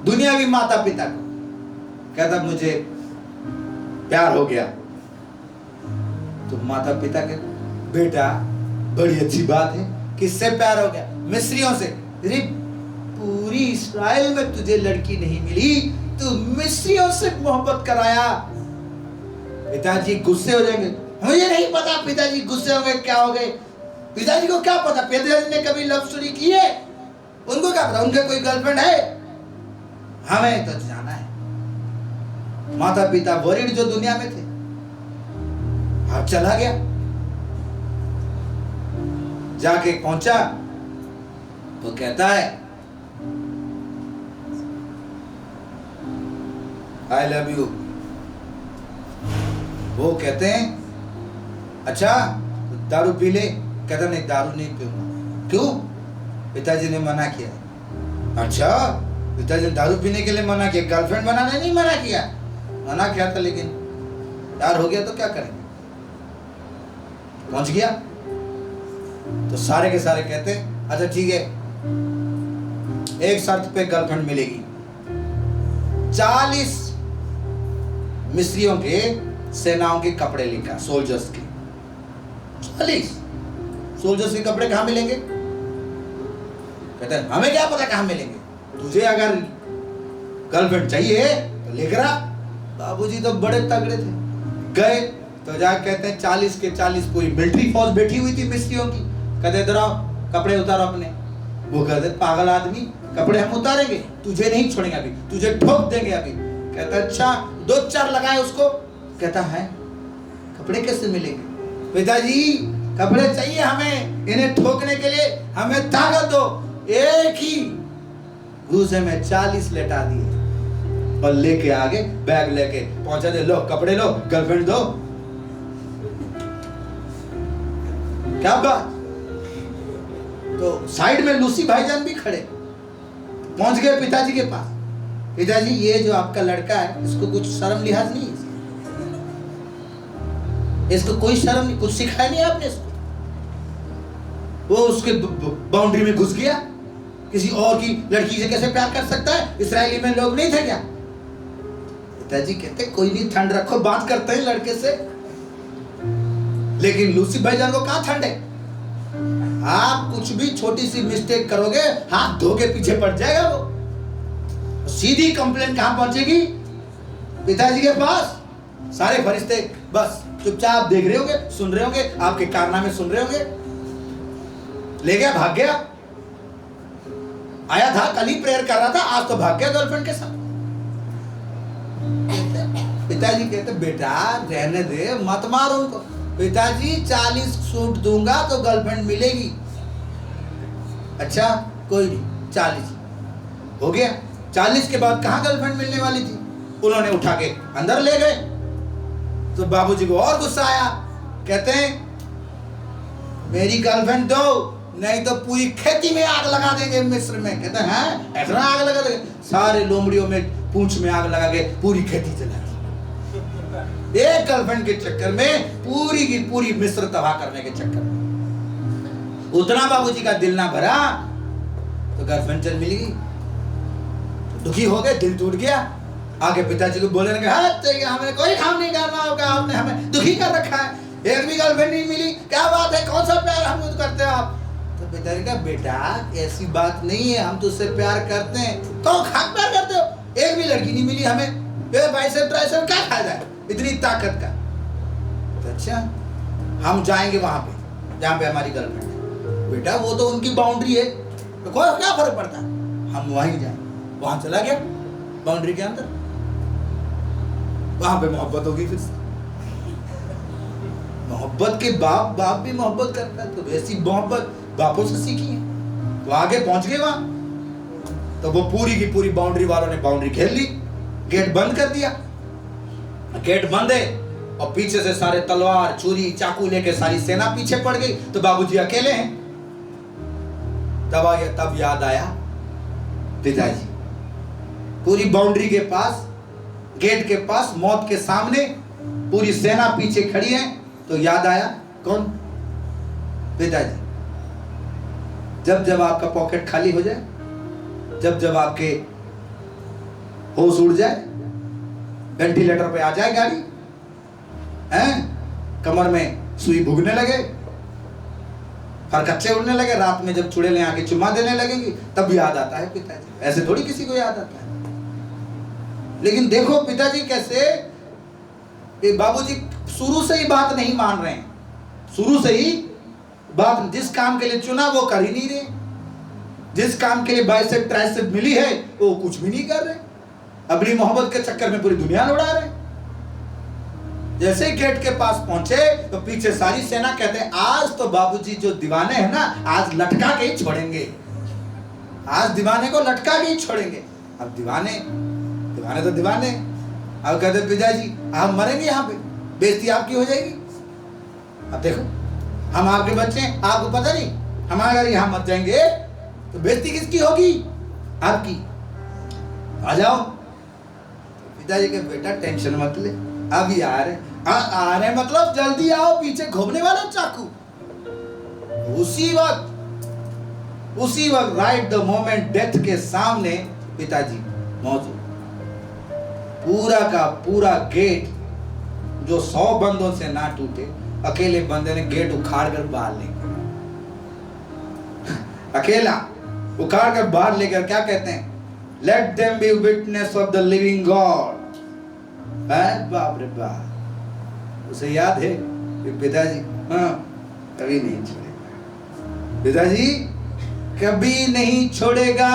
दुनियावी माता पिता को, कहता मुझे प्यार हो गया। तो माता पिता के बेटा बड़ी अच्छी बात है, किससे प्यार हो गया? मिस्रियों से। अरे पूरी इस्राएल में तुझे लड़की नहीं मिली, तू मिस्रियों से मोहब्बत कराया। पिताजी गुस्से हो जाएंगे, मुझे नहीं पता पिताजी गुस्से हो गए, क्या हो गए, पिताजी को क्या पता, पिताजी ने कभी लव स्टोरी की है, उनको क्या पता, उनके कोई गर्लफ्रेंड है, हमें तो जाना है। माता पिता वरीड जो दुनिया में थे, अब चला गया, जाके पहुंचा, तो कहता है आई लव यू। वो कहते हैं अच्छा दारू पी ले, कहता नहीं दारू नहीं पीऊंगा। क्यों? पिताजी ने मना किया। अच्छा पिताजी ने दारू पीने के लिए मना किया, गर्लफ्रेंड बनाने नहीं मना किया, मना किया था, लेकिन प्यार हो गया तो क्या करेंगे। पहुंच गया तो सारे के सारे कहते अच्छा ठीक है, एक शर्त पे गर्लफ्रेंड मिलेगी, 40 मिस्रियों के सेनाओं के कपड़े लेकर, सोल्जर्स के 40 सोल्जर्स के कपड़े कहां मिलेंगे। कहते हैं हमें क्या पता कहां मिलेंगे, तुझे अगर गर्लफ्रेंड चाहिए तो लेकर आ। बाबूजी तो बड़े तगड़े थे, गए तो जा कहते हैं 40 के 40 पूरी मिलिट्री फौज बैठी हुई थी मिस्रियों की। कहते इधर आओ, कपड़े उतारो अपने। वो कहते पागल आदमी, कपड़े हम उतारेंगे, तुझे नहीं छोड़ेंगे अभी, तुझे ठोक देंगे अभी। कहता अच्छा 2-4 लगाए उसको। कहता है कपड़े कैसे मिलेंगे, पिताजी कपड़े चाहिए हमें, इन्हें ठोकने के लिए हमें ताकत दो। एक ही घूसे में 40 लेटा दिए और लेके आगे बैग लेके पहुंचा दे, लो कपड़े लो, गर्लफ्रेंड दो। क्या बात। तो साइड में लूसी भाईजान भी खड़े, पहुंच गए पिताजी के पास। पिताजी ये जो आपका लड़का है इसको कुछ शर्म लिहाज नहीं है, इसको कोई शर्म नहीं, कुछ सिखाया नहीं आपने इसको। वो उसके बाउंड्री में घुस गया, किसी और की लड़की से कैसे प्यार कर सकता है, इस्राएली में लोग नहीं थे क्या। पिताजी कहते कोई नहीं, ठंड रखो, बात करते हैं लड़के से। लेकिन लूसी भाईजान को कहां ठंड है, आप कुछ भी छोटी सी मिस्टेक करोगे हाथ धो के पीछे पड़ जाएगा वो। सीधी कंप्लेंट कहां पहुंचेगी, पिताजी के पास। सारे फरिश्ते बस चुपचाप देख रहे होंगे, सुन रहे होंगे, आपके कारनामे सुन रहे होंगे। ले गया, भाग गया। आया था कल ही प्रेयर कर रहा था, आज तो भाग गया गर्लफ्रेंड के साथ। पिताजी कहते बेटा रहने दे, मत मार उनको। पिताजी 40 सूट दूंगा तो गर्लफ्रेंड मिलेगी। अच्छा कोई नहीं, 40 हो गया। 40 के बाद कहां गर्लफ्रेंड मिलने वाली थी, उन्होंने उठा के अंदर ले गए। तो बाबूजी को और गुस्सा आया, कहते हैं मेरी गर्लफ्रेंड दो, नहीं तो पूरी खेती में आग लगा देंगे मिस्र में। कहते हैं ऐसा आग लगा देंगे, सारे लोमड़ियों में पूंछ में आग लगा के पूरी खेती जला दी। एक गर्लफ्रेंड के चक्कर में पूरी की पूरी मिस्र तबाह करने के चक्कर में। उतना बाबूजी का दिल ना भरा तो गर्लफ्रेंड चल मिली, दुखी हो गए, दिल टूट गया। आगे पिताजी को बोलने लगे हमें कोई काम नहीं करना होगा, आपने हमें दुखी कर रखा है, एक भी गर्लफ्रेंड नहीं मिली, क्या बात है, कौन सा प्यार हम करते हो आप। तो पिताजी का बेटा ऐसी बात नहीं है, हम तुझसे प्यार करते हैं। कौन खाक प्यार करते हो, एक भी लड़की नहीं मिली हमें, बाइसेप ट्राइसेप क्या फायदा है इतनी ताकत का। तो अच्छा हम जाएंगे वहां पे जहां पे हमारी गर्लफ्रेंड है। बेटा वो तो उनकी बाउंड्री है, तो कोई क्या फर्क पड़ता है, हम वहीं जाए। वहां चला गया बाउंड्री के अंदर, वहां पे मोहब्बत होगी। फिर मोहब्बत के बाप भी मोहब्बत करता है, तो वैसी मोहब्बत बापों से सीखी है। तो आगे पहुंच गए वहां, तो वो पूरी की पूरी बाउंड्री वालों ने बाउंड्री घेर ली, गेट बंद कर दिया। गेट बंद है और पीछे से सारे तलवार छुरी चाकू लेके सारी सेना पीछे पड़ गई। तो बाबूजी अकेले हैं। तब याद आया पिताजी पूरी बाउंड्री के पास, गेट के पास, मौत के सामने पूरी सेना पीछे खड़ी है। तो याद आया कौन, पिताजी। जब जब आपका पॉकेट खाली हो जाए, जब जब आपके होश उड़ जाए, वेंटिलेटर पे आ जाए गाड़ी, हैं कमर में सुई भुगने लगे, फरकच्चे उड़ने लगे, रात में जब चुड़ैलें आके चुम्मा देने लगेंगी, तब याद आता है पिताजी। ऐसे थोड़ी किसी को याद आता है। लेकिन देखो पिताजी कैसे, बाबूजी शुरू से ही बात नहीं मान रहे हैं, शुरू से ही बात, जिस काम के लिए चुना वो कर ही नहीं रहे, जिस काम के लिए बाइसेप ट्राइसेप मिली है वो कुछ भी नहीं कर रहे, अपनी मोहब्बत के चक्कर में पूरी दुनिया उड़ा रहे। जैसे ही गेट के पास पहुंचे तो पीछे सारी सेना कहते हैं आज तो बाबूजी जो दीवाने हैं ना, आज लटका के ही छोड़ेंगे, आज दीवाने को लटका के ही छोड़ेंगे। अब दीवाने तो दीवाने। अब कहते पिताजी आप मरेंगे, यहाँ पे बेइज्जती आपकी हो जाएगी। अब देखो हम आपके बच्चे हैं, आपको पता नहीं, हम अगर यहाँ मत जाएंगे तो बेइज्जती किसकी होगी, आपकी। आ जाओ। पिताजी के बेटा टेंशन मत ले, अभी आ रहे। आ रहे मतलब जल्दी आओ, पीछे घूमने वाला चाकू। उसी वक्त राइट द मोमेंट डेथ के सामने पिताजी मौजूद। पूरा का पूरा गेट जो 100 बंदों से ना टूटे, अकेले बंदे ने गेट उखाड़ कर बाहर ले गया। अकेला उखाड़ कर बाहर लेकर क्या कहते हैं? Let them be witness of the living God. बाप रे बाप, उसे याद है कि पिताजी कभी नहीं छोड़ेगा, पिताजी कभी नहीं छोड़ेगा।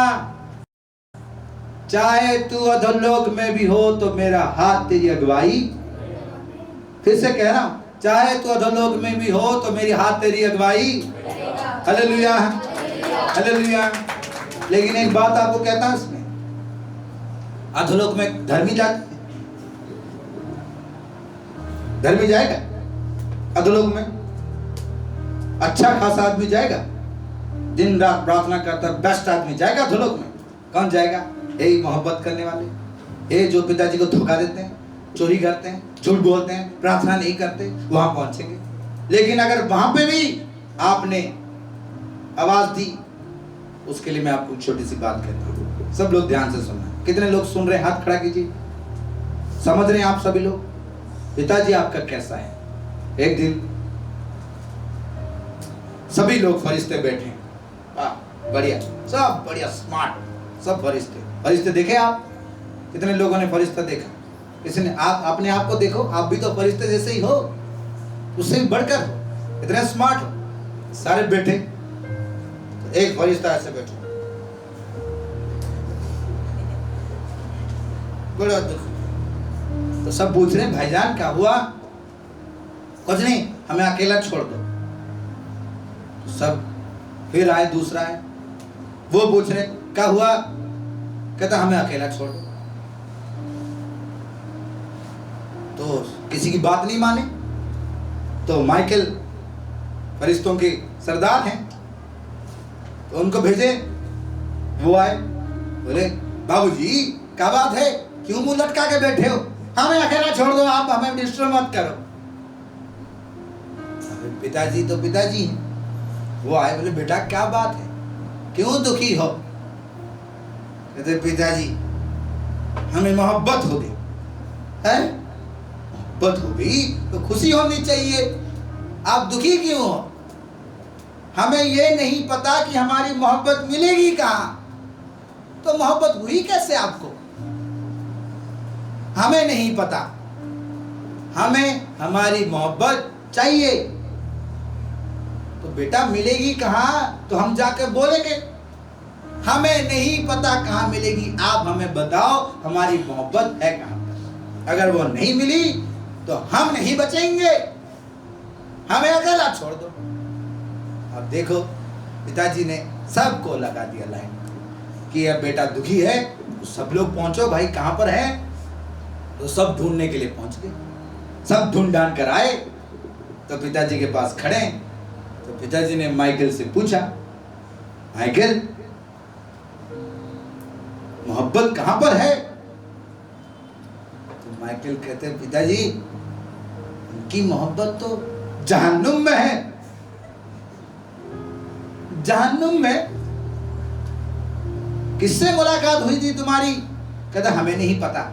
चाहे तू अधोलोक में भी हो तो मेरा हाथ तेरी अगुवाई। फिर से कह रहा हूं, चाहे तू अधोलोक में भी हो तो मेरी हाथ तेरी अगुवाई। Hallelujah, hallelujah. लेकिन एक बात आपको कहता हूं, इसमें अधोलोक में धर्मी जाते, धर्मी जाएगा अधोलोक में? अच्छा खासा आदमी जाएगा, दिन रात प्रार्थना करता बेस्ट आदमी जाएगा अधोलोक में? कौन जाएगा? यही मोहब्बत करने वाले, ये जो पिताजी को धोखा देते हैं, चोरी करते हैं, झूठ बोलते हैं, प्रार्थना नहीं करते, वहां पहुंचेंगे। लेकिन अगर वहां पे भी आपने आवाज दी, उसके लिए मैं आपको छोटी सी बात कहता हूं। सब लोग ध्यान से सुनना। कितने लोग सुन रहे हैं? हाथ खड़ा कीजिए। समझ रहे हैं आप सभी लोग पिताजी आपका कैसा है? एक दिन सभी लोग फरिश्ते बैठे, बढ़िया, सब बढ़िया, स्मार्ट, सब फरिश्ते। फरिश्ते देखे आप? कितने लोगों ने फरिश्ता देखा? इसने आप अपने आप को देखो, आप भी तो फरिश्ते जैसे ही हो, उससे भी बढ़कर हो, इतने स्मार्ट हो। सारे बैठे, तो एक फरिश्ता ऐसे बैठा, बड़ा दुख। तो सब पूछ रहे भाईजान क्या हुआ? कुछ नहीं, हमें अकेला छोड़ दो। तो सब फिर आए, दूसरा है, वो पूछ रहे क्या हुआ? कहता हमें अकेला छोड़ दो। तो किसी की बात नहीं माने, तो माइकल फरिश्तों के सरदार हैं, तो उनको भेजे। वो आए, बोले बाबूजी क्या बात है, क्यों मुंह लटका के बैठे हो? हमें अकेला छोड़ दो, आप हमें डिस्टर्ब मत करो। पिताजी तो पिताजी हैं, वो आए, बोले बेटा क्या बात है, क्यों दुखी हो? कहते पिताजी हमें मोहब्बत हो गई है। मोहब्बत हो गई तो खुशी होनी चाहिए, आप दुखी क्यों हो? हमें ये नहीं पता कि हमारी मोहब्बत मिलेगी कहाँ, तो मोहब्बत हुई कैसे आपको? हमें नहीं पता, हमें हमारी मोहब्बत चाहिए। तो बेटा मिलेगी कहाँ? तो हम जाकर बोलेंगे हमें नहीं पता कहाँ मिलेगी, आप हमें बताओ हमारी मोहब्बत है कहाँ पर। अगर वो नहीं मिली तो हम नहीं बचेंगे, हमें अकेला छोड़ दो। अब देखो पिताजी ने सबको लगा दिया लाइन कि अब बेटा दुखी है, तो सब लोग पहुंचो भाई, कहाँ पर है? तो सब ढूंढने के लिए पहुंच गए, सब ढूंढ ढांड कर आए, तो पिताजी के पास खड़े। तो पिताजी ने माइकल से पूछा, माइकल मोहब्बत कहां पर है? तो माइकल कहते हैं पिताजी उनकी मोहब्बत तो जहन्नुम में है। जहन्नुम में? किससे मुलाकात हुई थी तुम्हारी? कहता हमें नहीं पता,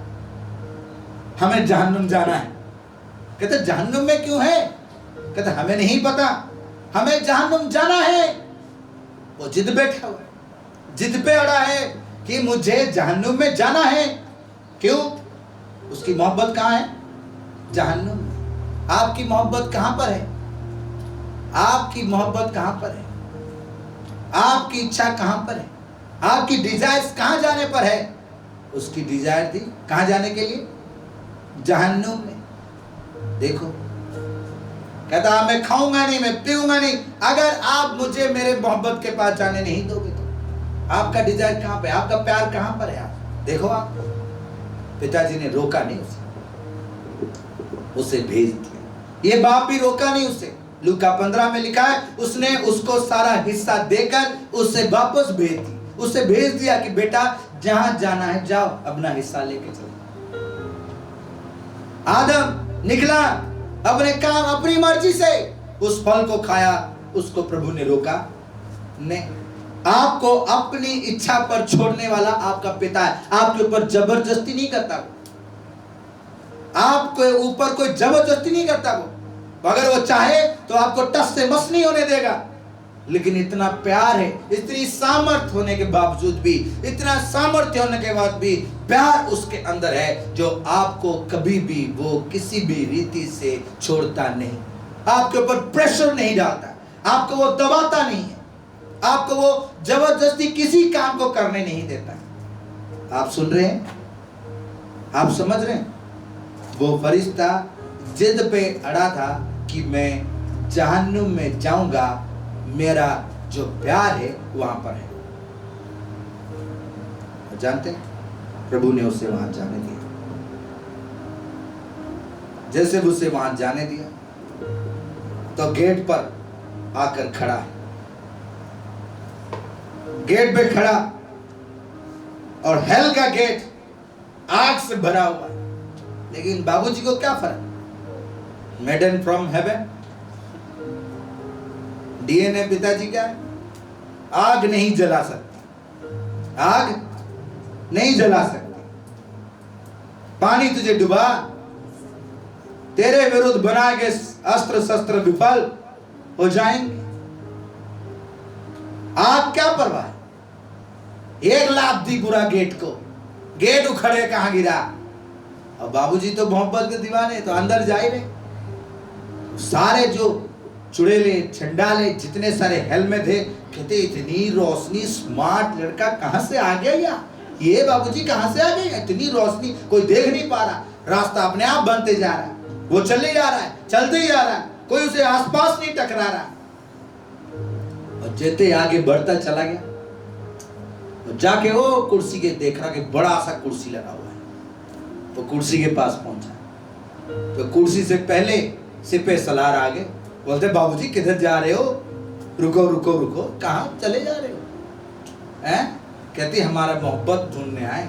हमें जहन्नुम जाना है। कहते जहन्नुम में क्यों है? कहते हमें नहीं पता, हमें जहन्नुम जाना है। वो जिद बैठा हुआ है, जिद पे अड़ा है कि मुझे जहन्नुम में जाना है। क्यों? उसकी मोहब्बत कहाँ है? जहन्नुम में। आपकी मोहब्बत कहाँ पर है? आपकी मोहब्बत कहाँ पर है? आपकी इच्छा कहाँ पर है? आपकी डिजायर्स कहाँ जाने पर है? उसकी डिजायर थी कहाँ जाने के लिए? जहन्नुम में। देखो कहता मैं खाऊंगा नहीं, मैं पीऊंगा नहीं, अगर आप मुझे मेरे मोहब्बत के पास जाने नहीं दोगे तो। आपका डिजायर कहाँ पे? आपका प्यार कहाँ पर है? आप देखो। आप पिताजी ने रोका नहीं उसे भेज दिया। ये बाप भी रोका नहीं उसे। लूका 15 में लिखा है उसने उसको सारा हिस्सा देकर उसे वापस भेज दी। उसे भेज दिया कि बेटा जहां जाना है जाओ, अपना हिस्सा लेके चलो। आदम निकला अपने काम अपनी मर्जी से, उस फल को खाया, उसको प्रभु ने रोका नहीं। आपको अपनी इच्छा पर छोड़ने वाला आपका पिता है, आपके ऊपर जबरदस्ती नहीं करता, आपके ऊपर कोई जबरदस्ती नहीं करता। वो अगर वो चाहे तो आपको टस से मस नहीं होने देगा, लेकिन इतना प्यार है, इतनी सामर्थ्य होने के बावजूद भी, इतना सामर्थ्य होने के बाद भी प्यार उसके अंदर है, जो आपको कभी भी वो किसी भी रीति से छोड़ता नहीं, आपके ऊपर प्रेशर नहीं डालता, आपको वो दबाता नहीं है, आपको वो जबरदस्ती किसी काम को करने नहीं देता। आप सुन रहे हैं? आप समझ रहे हैं? वो फरिश्ता जिद पे अड़ा था कि मैं जहन्नुम में जाऊंगा, मेरा जो प्यार है वहां पर है। जानते हैं, प्रभु ने उसे वहां जाने दिया। जैसे उसे वहां जाने दिया तो गेट पर आकर खड़ा है, गेट पे खड़ा, और हेल का गेट आग से भरा हुआ है। लेकिन बाबूजी को क्या फर्क, मेडन फ्रॉम हेवन, डीएनए पिताजी का है, आग नहीं जला सकती, आग नहीं जला सकती। पानी तुझे डुबा, तेरे विरुद्ध बनाए गए अस्त्र शस्त्र विफल हो जाएंगे। आग क्या परवाह है? एक लात दी पूरा गेट को, गेट उखड़े कहां गिरा। और बाबूजी तो मोहब्बत के दीवाने, तो अंदर जा ही रहे। सारे जो चुड़ैले चंडाले जितने सारे हेल में थे, कहते इतनी रोशनी, स्मार्ट लड़का कहां से आ गया, ये बाबूजी कहां से आ गए, इतनी रोशनी, कोई देख नहीं पा रहा, रास्ता अपने आप बनते जा रहा है, वो चले जा रहा है, चलते ही जा रहा है, कोई उसे आसपास नहीं टकरा रहा। और जैसे आगे बढ़ता चला गया, तो जाके वो कुर्सी के देख रहा कि बड़ा सा कुर्सी लगा हुआ है, तो कुर्सी के पास पहुंचा। तो कुर्सी से पहले सिपह सलार आ गए, बोलते बाबूजी किधर जा रहे हो, रुको रुको रुको, कहां चले जा रहे हो हैं? कहती हमारा मोहब्बत ढूंढने आए।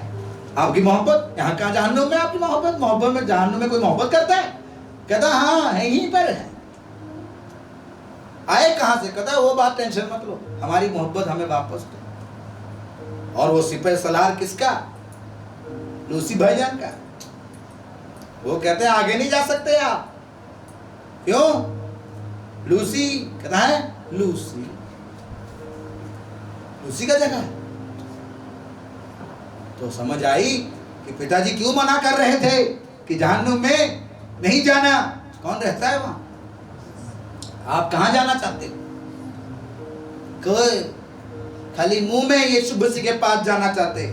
आपकी मोहब्बत यहाँ कहाँ, जहन्नुम में आपकी मोहब्बत, मोहब्बत में जहन्नुम में कोई मोहब्बत करता है? कहता हाँ है, यहीं पर है। आए कहां से? कहता वो बात टेंशन मत लो, हमारी मोहब्बत हमें वापस दो। और वो सिपह सलार किसका? लूसी भाईजान का। वो कहते हैं आगे नहीं जा सकते आप। क्यों? लूसी कहता है, लूसी लूसी का जगह है। तो समझ आई कि पिताजी क्यों मना कर रहे थे कि जहन्नुम में नहीं जाना। कौन रहता है वहां? आप कहां जाना चाहते हो? कोई खाली मुंह में यीशु मसीह के पास जाना चाहते,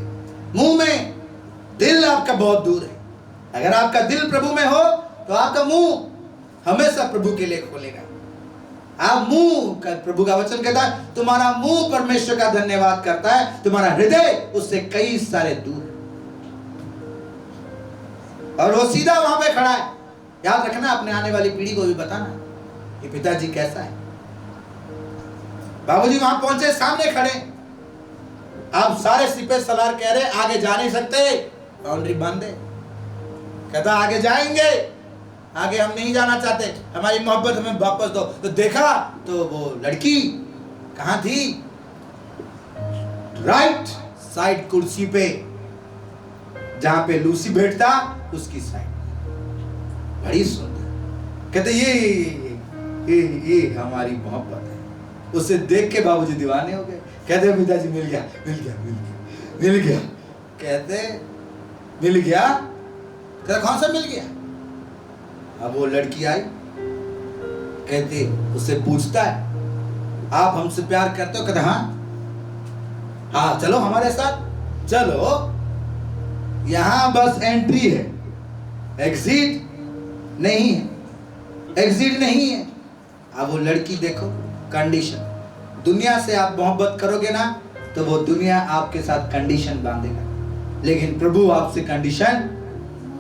मुंह में, दिल आपका बहुत दूर है। अगर आपका दिल प्रभु में हो तो आपका मुंह हमेशा प्रभु के लिए खोलेगा। आप मुंह का, प्रभु का वचन कहता है तुम्हारा मुंह परमेश्वर का धन्यवाद करता है, तुम्हारा हृदय उससे कई सारे दूर है। और वो सीधा वहां पे खड़ा है। याद रखना, अपने आने वाली पीढ़ी को भी बताना कि पिताजी कैसा है। बाबूजी वहां पहुंचे, सामने खड़े। अब सारे सिपह सलार कह रहे आगे जा नहीं सकते, बाउंड्री बंद है। कहता आगे जाएंगे, आगे हम नहीं जाना चाहते, हमारी मोहब्बत हमें वापस दो। तो देखा तो वो लड़की कहां थी? राइट साइड कुर्सी पे, जहां पे लूसी बैठता उसकी साइड। बड़ी सुंदर। कहते ये हमारी मोहब्बत है। उसे देख के बाबूजी दीवाने हो गए। कहते पिताजी मिल गया मिल गया मिल गया मिल गया। कहते मिल गया? कहते कौन सा मिल गया? अब वो लड़की आई, कहते उससे पूछता है आप हमसे प्यार करते हो? कहते हाँ चलो हमारे साथ चलो, यहां बस एंट्री है, एग्जिट नहीं है, एग्जिट नहीं है। अब वो लड़की देखो कंडीशन, दुनिया से आप मोहब्बत करोगे ना तो वो दुनिया आपके साथ कंडीशन बांधेगा, लेकिन प्रभु आपसे कंडीशन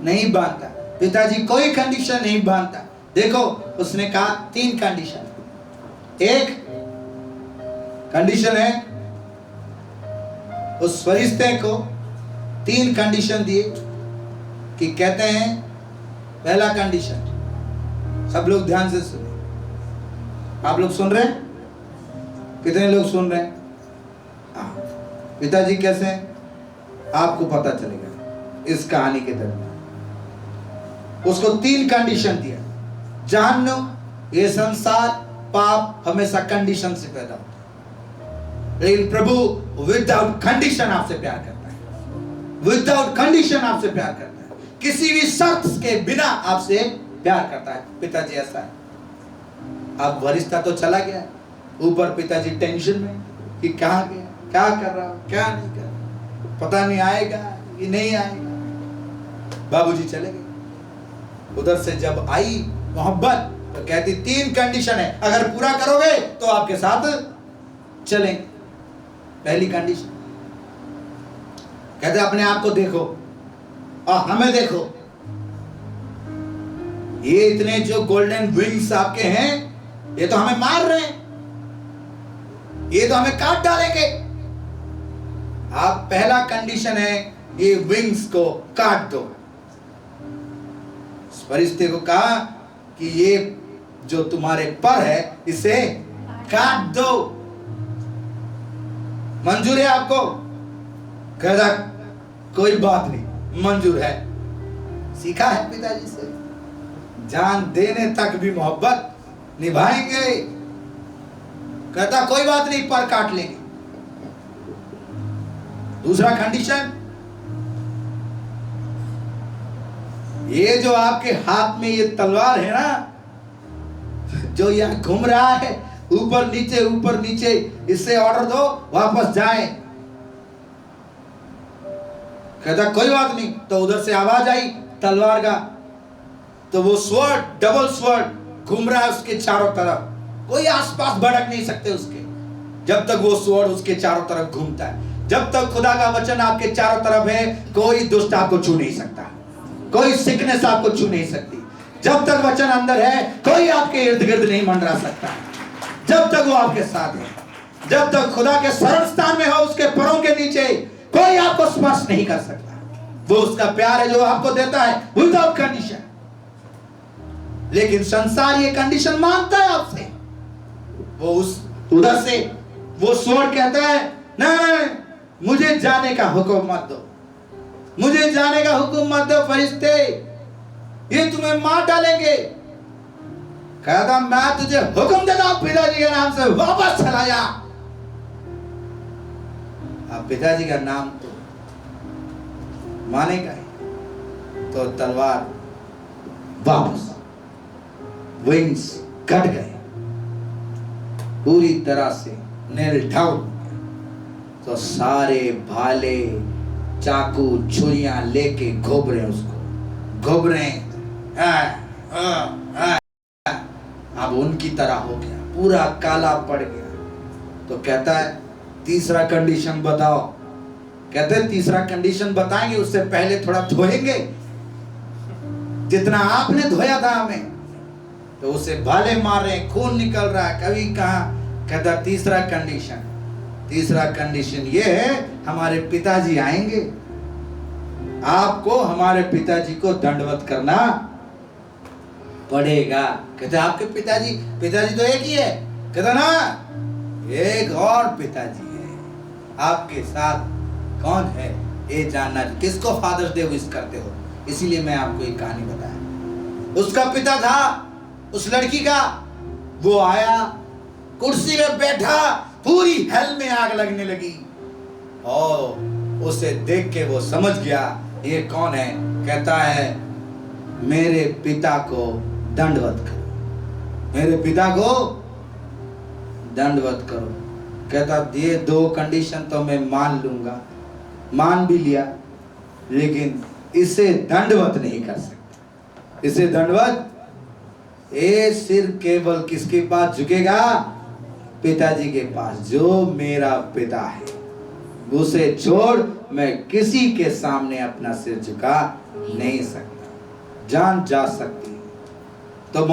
नहीं बांधता। पिताजी कोई कंडीशन नहीं बांधता। देखो उसने कहा 3 कंडीशन। एक कंडीशन है उस फरिश्ते को 3 कंडीशन दिए कि कहते हैं पहला कंडीशन, सब लोग ध्यान से सुने। आप लोग सुन रहे हैं? कितने लोग सुन रहे हैं? हाँ। पिताजी कैसे हैं आपको पता चलेगा इस कहानी के दरमियान। उसको 3 कंडीशन दिया। जान लो ये संसार पाप हमेशा कंडीशन से पैदा होता है, लेकिन प्रभु विदाउट कंडीशन आपसे प्यार करता है। विदाउट कंडीशन आपसे प्यार करता है, किसी भी शर्त के बिना आपसे प्यार करता है। पिताजी ऐसा है। अब वरिष्ठता तो चला गया, ऊपर पिताजी टेंशन में कि कहाँ गया, क्या कर रहा, क्या नहीं कर रहा, पता नहीं आएगा कि नहीं आएगा। बाबूजी चले गए। उधर से जब आई मोहब्बत तो कहती 3 कंडीशन है, अगर पूरा करोगे तो आपके साथ चलेंगे। पहली कंडीशन कहते अपने आप को देखो और हमें देखो। ये इतने जो गोल्डन विंग्स आपके हैं, ये तो हमें मार रहे हैं, ये तो हमें काट डालेंगे। आप पहला कंडीशन है ये विंग्स को काट दो। फरिश्ते को कहा कि ये जो तुम्हारे पर है इसे काट दो। मंजूर है आपको? कहता कोई बात नहीं, मंजूर है। सीखा है पिताजी से, जान देने तक भी मोहब्बत निभाएंगे। कहता कोई बात नहीं, पर काट लेंगे। दूसरा कंडीशन, ये जो आपके हाथ में ये तलवार है ना, जो यहां घूम रहा है ऊपर नीचे, इससे ऑर्डर दो वापस जाए। कहता कोई बात नहीं। तो उधर से आवाज आई तलवार का, तो वो स्वर्ड, डबल स्वर्ड घूम रहा है उसके चारों तरफ। कोई आसपास भड़क नहीं सकते उसके, जब तक वो स्वर्ड उसके चारों तरफ घूमता है। जब तक खुदा का वचन आपके चारों तरफ है, कोई दुष्ट आपको छू नहीं सकता, कोई सिकनेस आपको छू नहीं सकती। जब तक वचन अंदर है, कोई आपके इर्द गिर्द नहीं मंडरा सकता। जब तक वो आपके साथ है, जब तक खुदा के शरण स्थान में हो, उसके पैरों के नीचे, कोई आपको स्पर्श नहीं कर सकता। वो उसका प्यार है जो आपको देता है विदाउट कंडीशन। लेकिन संसार ये कंडीशन मानता है आपसे। वो उस उधर से वो स्वर्ण कहता है नहीं, मुझे जाने का हुक्म मत दो, मुझे जाने का हुक्म मत दो। फरिश्ते ये तुम्हें मार डालेंगे। कहता मैं तुझे हुक्म देता हूं पिताजी के नाम से, वापस चला जा। अब पिताजी का नाम तो मानेगा ही, तो तलवार वापस, विंग्स कट गए पूरी तरह से, नेल डाउन। तो सारे भाले, चाकू, छुरियां लेके घोबरे उसको, घोबरे अब उनकी तरह हो गया, पूरा काला पड़ गया। तो कहता है तीसरा कंडीशन बताओ। कहते हैं तीसरा कंडीशन बताएंगे, उससे पहले थोड़ा धोएंगे जितना आपने धोया था हमें। तो उसे भाले मार रहे हैं, खून निकल रहा है, कभी कहां। कहता तीसरा कंडीशन ये है, हमारे पिताजी आएंगे, आपको हमारे पिताजी को दंडवत करना पड़ेगा। कहते आपके पिताजी तो एक ही है। कहता ना एक और पिताजी है, आपके साथ कौन है ये जानना। किसको फादर्स डे विश करते हो? इसीलिए मैं आपको एक कहानी बताया। उसका पिता था उस लड़की का, वो आया, कुर्सी में बैठा, पूरी हेल में आग लगने लगी और उसे देख के वो समझ गया ये कौन है। कहता है मेरे पिता को दंडवत करो, मेरे पिता को दंडवत करो। कहता ये 2 कंडीशन तो मैं मान लूंगा, मान भी लिया, लेकिन इसे दंडवत नहीं कर सकता। इसे दंडवत, ये सिर केवल किसके पास झुकेगा? पिताजी के पास, जो मेरा पिता है। उसे छोड़ मैं किसी के सामने अपना सिर झुका नहीं सकता। जान जा सकती है। तो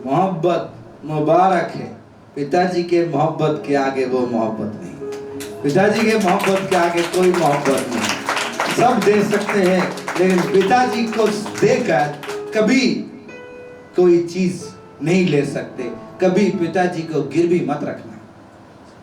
मोहब्बत मुबारक है, पिताजी के मोहब्बत के आगे वो मोहब्बत नहीं। पिताजी के मोहब्बत के आगे कोई मोहब्बत नहीं। सब दे सकते हैं, लेकिन पिताजी को देकर कभी कोई चीज नहीं ले सकते। कभी पिताजी को गिरवी मत रखना,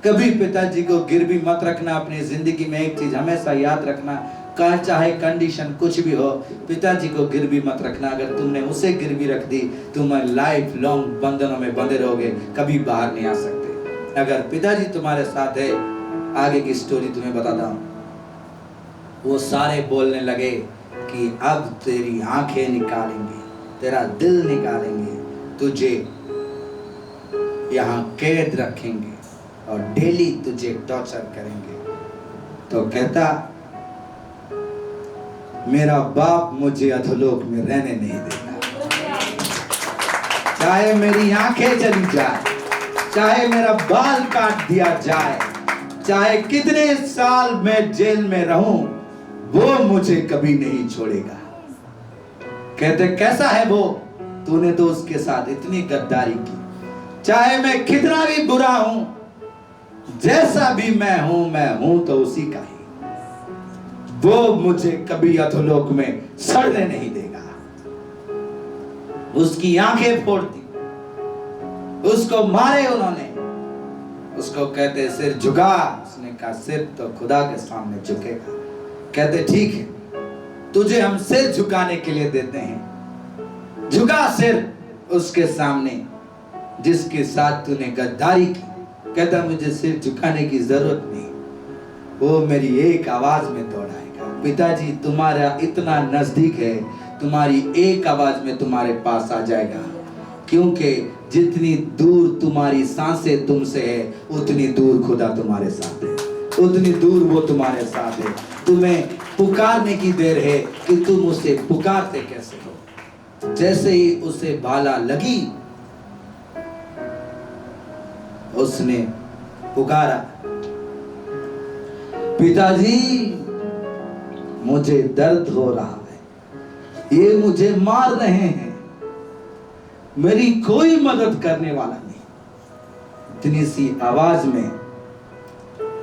कभी पिताजी को गिरवी मत रखना। अपनी जिंदगी में एक चीज हमेशा याद रखना, चाहे कंडीशन कुछ भी हो, पिताजी को गिरवी मत रखना। अगर तुमने उसे गिरवी रख दी, तुम लाइफ लॉन्ग बंधनों में बंधे रहोगे, कभी बाहर नहीं आ सकते। अगर पिताजी तुम्हारे साथ है, आगे की स्टोरी तुम्हें बताता हूं। वो सारे बोलने लगे कि अब तेरी आंखें निकालेंगे, तेरा दिल निकालेंगे, तुझे यहाँ कैद रखेंगे और डेली तुझे टॉर्चर करेंगे। तो कहता, मेरा बाप मुझे अधोलोक में रहने नहीं देगा। चाहे मेरी आंखें चली जाए, चाहे मेरा बाल काट दिया जाए, चाहे कितने साल मैं जेल में रहूं, वो मुझे कभी नहीं छोड़ेगा। कहते, कैसा है वो? तूने तो उसके साथ इतनी गद्दारी की। चाहे मैं कितना भी बुरा हूं, जैसा भी मैं हूं तो उसी का ही। वो मुझे कभी अधोलोक में सड़ने नहीं देगा। उसकी आंखें फोड़ दी, उसको मारे उन्होंने। उसको कहते, सिर झुका। उसने कहा, सिर तो खुदा के सामने झुकेगा। कहते, ठीक है, तुझे हम सिर झुकाने के लिए देते हैं। झुका सिर उसके सामने जिसके साथ तूने गद्दारी की। कहता, मुझे सिर झुकाने की जरूरत नहीं, वो मेरी एक आवाज में दौड़ाएगा। पिताजी तुम्हारा इतना नजदीक है, तुम्हारी एक आवाज में तुम्हारे पास आ जाएगा। क्योंकि जितनी दूर तुम्हारी सांसें तुमसे है, उतनी दूर खुदा तुम्हारे साथ है, उतनी दूर वो तुम्हारे साथ है। तुम्हें पुकारने की देर है कि तुम उसे पुकारते कैसे हो। जैसे ही उसे भाला लगी, उसने पुकारा, पिताजी मुझे दर्द हो रहा है, ये मुझे मार रहे हैं, मेरी कोई मदद करने वाला नहीं। इतनी सी आवाज में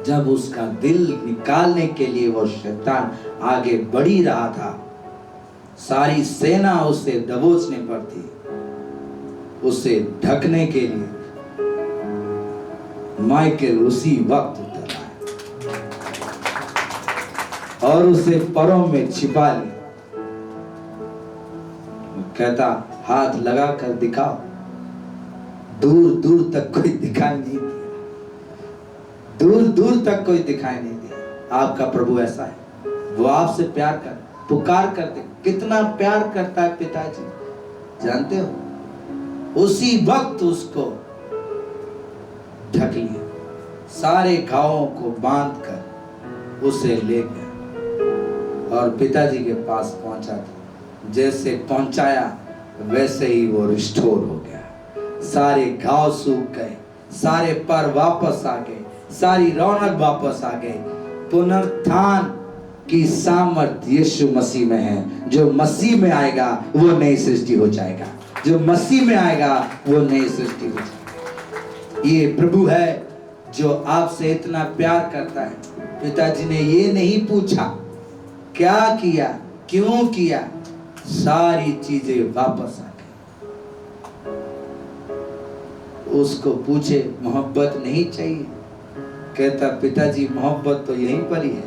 जब उसका दिल निकालने के लिए वो शैतान आगे बढ़ ही रहा था, सारी सेना उसे दबोचने पर थी। उसे ढकने के लिए माइकल उसी वक्त उतर आया और उसे परों में छिपा लिया। कहता, हाथ लगा कर दिखाओ। दूर दूर तक कोई दिखाई नहीं दिया, दूर दूर तक कोई दिखाई नहीं दिया। आपका प्रभु ऐसा है, वो आपसे प्यार कर, पुकार करते। कितना प्यार करता है पिताजी, जानते हो? उसी वक्त उसको ढक लिया, सारे घावों को बांध कर उसे ले गया और पिताजी के पास पहुंचा था। जैसे पहुंचाया वैसे ही वो रिस्टोर हो गया। सारे घाव सूख गए, सारे पर वापस आ गए, सारी रौनक वापस आ गई। पुनरुत्थान की सामर्थ यीशु मसीह में है। जो मसीह में आएगा वो नई सृष्टि हो जाएगा, जो मसीह में आएगा वो नई सृष्टि हो जाएगा। ये प्रभु है जो आपसे इतना प्यार करता है। पिताजी ने ये नहीं पूछा क्या किया, क्यों किया, सारी चीजें वापस आ गई। उसको पूछे मोहब्बत नहीं चाहिए? कहता, पिताजी मोहब्बत तो यहीं पर ही है,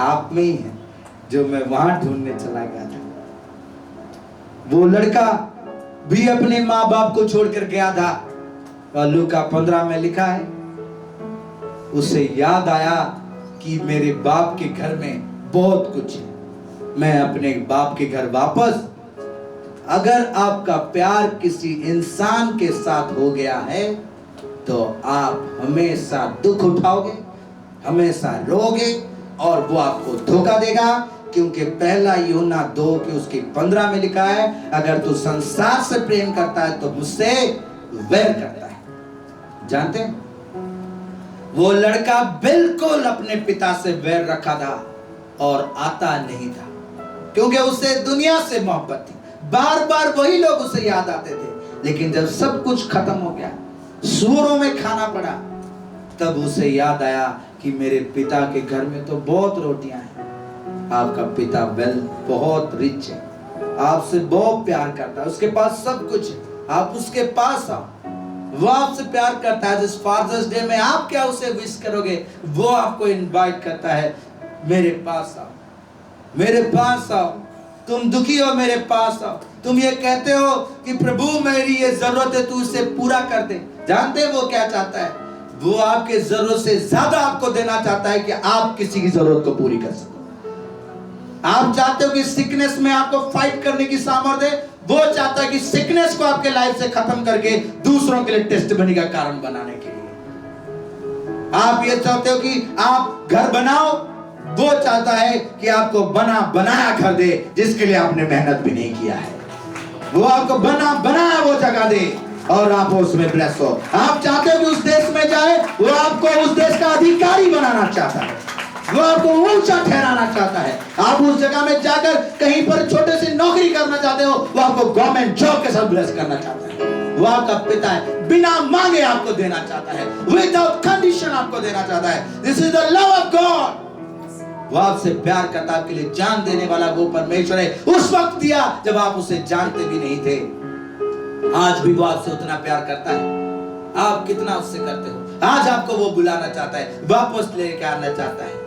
आप में ही है, जो मैं वहां ढूंढने चला गया था। वो लड़का भी अपने माँ बाप को छोड़कर गया था और लूका 15 में लिखा है, उसे याद आया कि मेरे बाप के घर में बहुत कुछ है, मैं अपने बाप के घर वापस। अगर आपका प्यार किसी इंसान के साथ हो गया है तो आप हमेशा दुख उठाओगे, हमेशा रोगे और वो आपको धोखा देगा। क्योंकि पहला यूहन्ना 2 के उसके 15 में लिखा है, अगर तू संसार से प्रेम करता है तो मुझसे वैर करता है। जानते हैं, वो लड़का बिल्कुल अपने पिता से वैर रखा था और आता नहीं था, क्योंकि उसे दुनिया से मोहब्बत थी। बार बार वही लोग उसे याद आते थे। लेकिन जब सब कुछ खत्म हो गया, सूरों में खाना पड़ा, तब उसे याद आया कि मेरे पिता के घर में तो बहुत रोटियां हैं। आपका पिता बहुत रिच है, आपसे बहुत प्यार करता है, उसके पास सब कुछ है, आप उसके पास आओ, वो आपसे प्यार करता है। इस फादर्स डे में आप क्या उसे विश करोगे? वो आपको इनवाइट करता है, मेरे पास आओ, मेरे पास आओ। तुम दुखी हो, मेरे पास आओ। तुम ये कहते हो कि प्रभु मेरी ये जरूरत है, तू इसे पूरा कर दे। जानते हैं वो क्या चाहता है? वो आपके जरूरत से ज्यादा आपको देना चाहता है कि आप किसी की जरूरत को पूरी कर सको। आप चाहते हो कि सिकनेस में आपको फाइट करने की सामर्थ्य है, वो चाहता है कि सिकनेस को आपके लाइफ से खत्म करके दूसरों के लिए टेस्टिमनी का कारण बनाने के लिए। आप ये चाहते हो कि आप घर बनाओ, वो चाहता है कि आपको बनाया घर दे जिसके लिए आपने मेहनत भी नहीं किया है। वो आपको बनाया वो जगह दे और आप उसमें ब्लेस हो। आप चाहते हो कि उस देश में जाए, वो आपको उस देश का अधिकारी बनाना चाहता है, वो आपको ऊंचा ठहराना चाहता है। आप उस जगह में जाकर कहीं पर छोटे से नौकरी करना चाहते हो, वो आपको गवर्नमेंट जॉब के साथ ब्लेस करना चाहता है। वो आपका पिता है, बिना मांगे आपको देना चाहता है, विदाउट कंडीशन आपको देना चाहता है। This is the love of God. वो आपसे प्यार करता, आपके लिए जान देने वाला वो परमेश्वर है। उस वक्त दिया जब आप उसे जानते भी नहीं थे, आज भी वो आपसे उतना प्यार करता है। आप कितना उससे करते हो? आज आपको वो बुलाना चाहता है, वापस लेके आना चाहता है।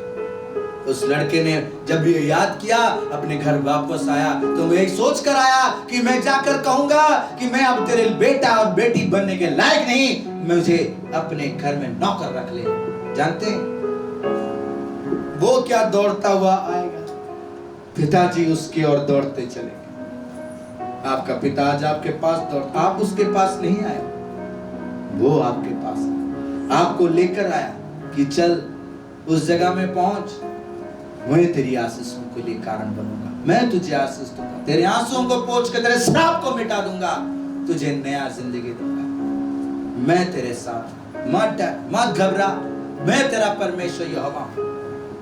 उस लड़के ने जब ये याद किया, अपने घर वापस आया तो वो एक सोच कर आया कि मैं जाकर कहूंगा कि मैं अब तेरे बेटा और बेटी बनने के लायक नहीं, मुझे अपने घर में नौकर रख ले। जानते हैं वो क्या दौड़ता हुआ आएगा? पिताजी उसकी ओर दौड़ते चलेंगे। आपका पिता आज आपके पास दौड़, आप उसके पास नहीं आए, वो आपके पास आया, आपको लेकर आया कि चल उस जगह में पहुंच, मैं तेरी आशीषों के लिए कारण बनूंगा, मैं तुझे आशीष दूंगा, तेरे आंसुओं को पोंछ कर तेरे श्राप को मिटा दूंगा, तुझे नया जिंदगी दूंगा, मैं तेरे साथ, मत डर, मत घबरा, मैं तेरा परमेश्वर यहोवा हूं।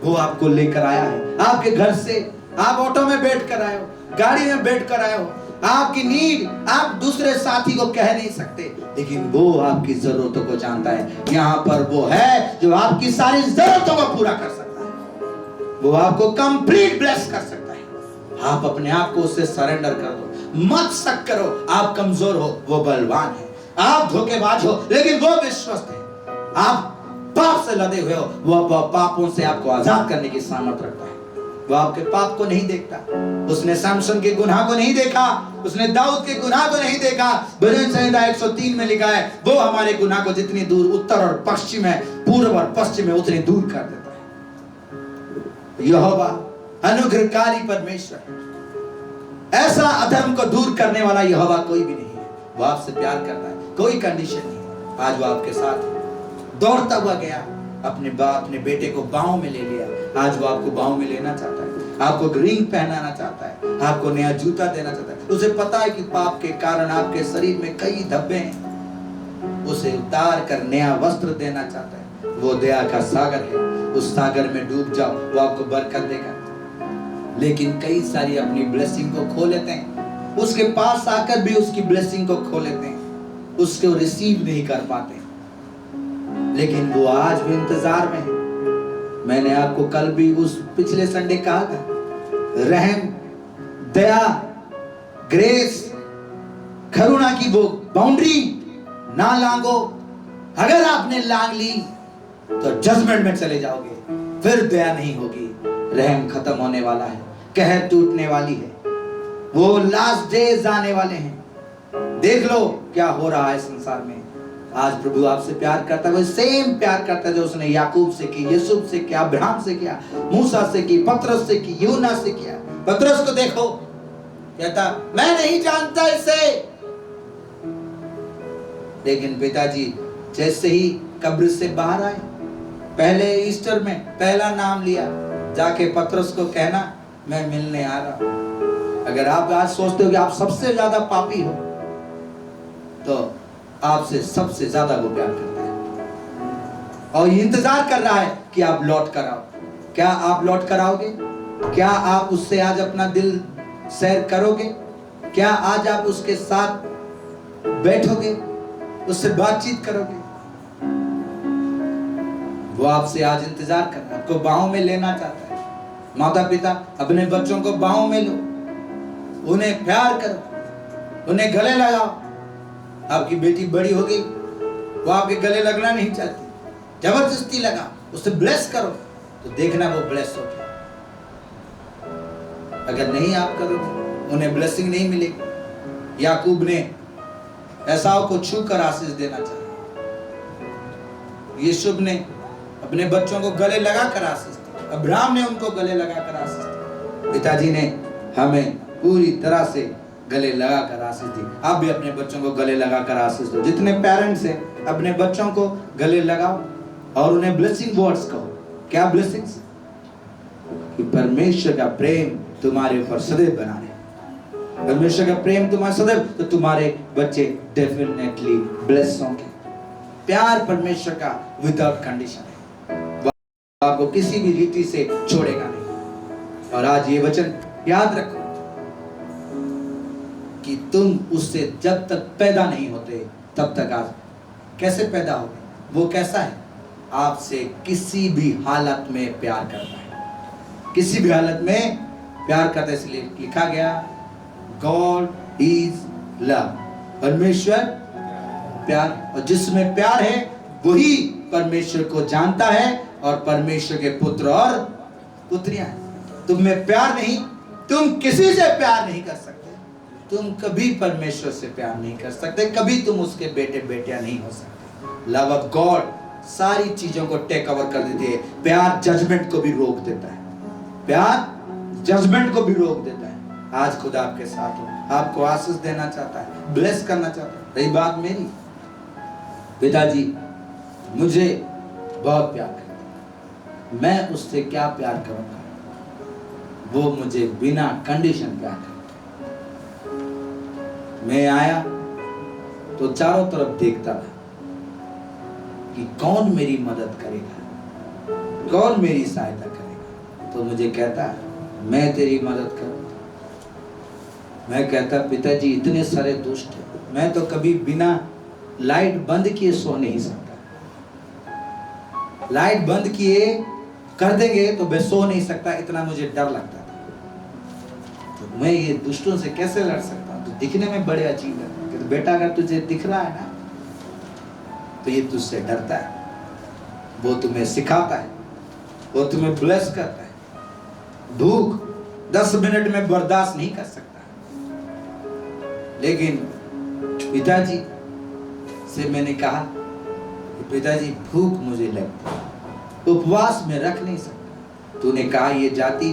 वो आपको लेकर आया है आपके घर से। आप ऑटो में बैठ कर आए हो, गाड़ी में बैठ कर आए हो, आपकी नीड आप दूसरे साथी को कह नहीं सकते, लेकिन वो आपकी जरूरतों को जानता है। यहाँ पर वो है जो आपकी सारी जरूरतों को पूरा कर सकता है, वो आपको कंप्लीट ब्लेस कर सकता है। आप अपने आप को उससे सरेंडर कर दो, मत शक करो। आप कमजोर हो, वो बलवान है। आप धोखेबाज हो, लेकिन वो विश्वस्त है। आप पाप से लदे हुए हो, वो पापों से आपको आजाद करने की सामर्थ्य रखता है। वो आपके पाप को नहीं देखता। उसने सैमसन के गुनाह को नहीं देखा, उसने दाऊद के गुनाह को नहीं देखा। भजन संहिता 103 में लिखा है, वो हमारे गुनाह को जितनी दूर उत्तर और पश्चिम है, पूर्व और पश्चिम है, उतनी दूर कर देता है। यहोवा अनुग्रहकारी परमेश्वर, ऐसा अधर्म को दूर करने वाला यहोवा कोई भी नहीं है। वो आपसे प्यार करता है, कोई कंडीशन नहीं है। आज वो आपके साथ दौड़ता हुआ गया, अपने बेटे को बाहों में ले लिया। आज वो आपको बाहों में लेना चाहता है, आपको रिंग पहनाना चाहता है, आपको नया जूता देना चाहता है। उसे पता है कि पाप के कारण आपके शरीर में कई धब्बे हैं, उसे उतार कर नया वस्त्र देना चाहता है। वो दया का सागर है, उस सागर में डूब जाओ, वो आपको बरकत देगा। लेकिन कई सारी अपनी ब्लेसिंग को खो लेते हैं, उसके पास आकर भी उसकी ब्लेसिंग को खो लेते हैं, उसको रिसीव नहीं कर पाते। लेकिन वो आज भी इंतजार में है। मैंने आपको कल भी उस पिछले संडे कहा था, रहम, दया, ग्रेस, करुणा की वो बाउंड्री ना लांगो। अगर आपने लांग ली तो जजमेंट में चले जाओगे, फिर दया नहीं होगी। रहम खत्म होने वाला है, कहर टूटने वाली है, वो लास्ट डेज आने वाले हैं। देख लो क्या हो रहा है संसार में। आज प्रभु आपसे प्यार करता है, वो सेम प्यार करता है जो उसने याकूब से की, यूसुफ से किया, अब्राहम से किया, मूसा से की, पतरस से की, यूहन्ना से किया। पतरस को देखो, कहता मैं नहीं जानता इसे, लेकिन पिताजी जैसे ही कब्र से बाहर आए, पहले ईस्टर में पहला नाम लिया, जाके पतरस को कहना मैं मिलने आ रहा हूं। अगर आप आज सोचते हो कि आप सबसे ज्यादा पापी हो, तो आपसे सबसे ज्यादा वो प्यार करता है और इंतजार कर रहा है कि आप लौट कर आओ। क्या आप लौट कर आओगे? क्या आप उससे आज अपना दिल शेयर करोगे? क्या आज आप उसके साथ बैठोगे, उससे बातचीत करोगे? वो आपसे आज इंतजार कर रहा है, आपको बाहों में लेना चाहता है। माता पिता अपने बच्चों को बाहों में लो, उन्हें प्यार करो, उन्हें गले लगाओ। आपकी बेटी बड़ी हो गई, वो आपके गले लगना नहीं चाहती, जबरदस्ती लगा, उसे ब्लेस करो तो देखना वो ब्लेस हो जाए। अगर नहीं आप करोगे उन्हें ब्लेसिंग नहीं मिलेगी। याकूब ने एसाव को छू कर आशीष देना चाहा, यूसुफ ने अपने बच्चों को गले लगाकर आशीष दी, अब्राहम ने उनको गले लगाकर आशीष दी, पिताजी ने हमें पूरी तरह से गले लगाकर आशीष दी। आप भी अपने बच्चों को गले लगाकर आशीष दो। जितने पेरेंट्स हैं अपने बच्चों को गले लगाओ और उन्हें ब्लेसिंग वर्ड्स कहो। क्या ब्लेसिंग्स? कि परमेश्वर का प्रेम तुम्हारे ऊपर सदैव बना रहे। परमेश्वर का प्रेम तुम्हारे सदैव, तो तुम्हारे बच्चे डेफिनेटली ब्लेस होंगे। प्यार परमेश्वर का विदाउट कंडीशन है, वो आपको किसी भी रीति से छोड़ेगा नहीं। और आज ये वचन याद रखो कि तुम उससे जब तक पैदा नहीं होते तब तक आज कैसे पैदा होगे? वो कैसा है? आपसे किसी भी हालत में प्यार करता है, किसी भी हालत में प्यार करता है। इसलिए लिखा गया गॉड इज लव, परमेश्वर प्यार, और जिसमें प्यार है वही परमेश्वर को जानता है और परमेश्वर के पुत्र और पुत्रियां हैं। तुम में प्यार नहीं, तुम किसी से प्यार नहीं कर सकते, तुम कभी परमेश्वर से प्यार नहीं कर सकते, कभी तुम उसके बेटे बेटियां नहीं हो सकते। लव ऑफ गॉड सारी चीजों को टेक ओवर कर देती है। प्यार जजमेंट को भी रोक देता है, प्यार जजमेंट को भी रोक देता है। आज खुदा आपके साथ हो, आपको आशीष देना चाहता है, ब्लेस करना चाहता है। रही बात मेरी, पिताजी मुझे बहुत प्यार करते, मैं उससे क्या प्यार करूंगा? वो मुझे बिना कंडीशन प्यार करता। मैं आया तो चारों तरफ देखता रहा कि कौन मेरी मदद करेगा, कौन मेरी सहायता करेगा। तो मुझे कहता मैं तेरी मदद करूं। मैं कहता पिताजी इतने सारे दुष्ट हैं, मैं तो कभी बिना लाइट बंद किए सो नहीं सकता, लाइट बंद किए कर देंगे तो मैं सो नहीं सकता, इतना मुझे डर लगता था। तो मैं ये दुष्टों से कैसे लड़ सकता हूँ? तो दिखने में बड़े अजीब है कि बेटा अगर तुझे दिख रहा है ना तो ये तुझसे डरता है, वो तुम्हें सिखाता है, वो तुम्हें ब्लेस करता है। भूख 10 मिनट में बर्दाश्त नहीं कर सकता, लेकिन पिताजी से मैंने कहा कि पिताजी भूख मुझे लगती है, उपवास में रख नहीं सकता। तूने कहा ये जाति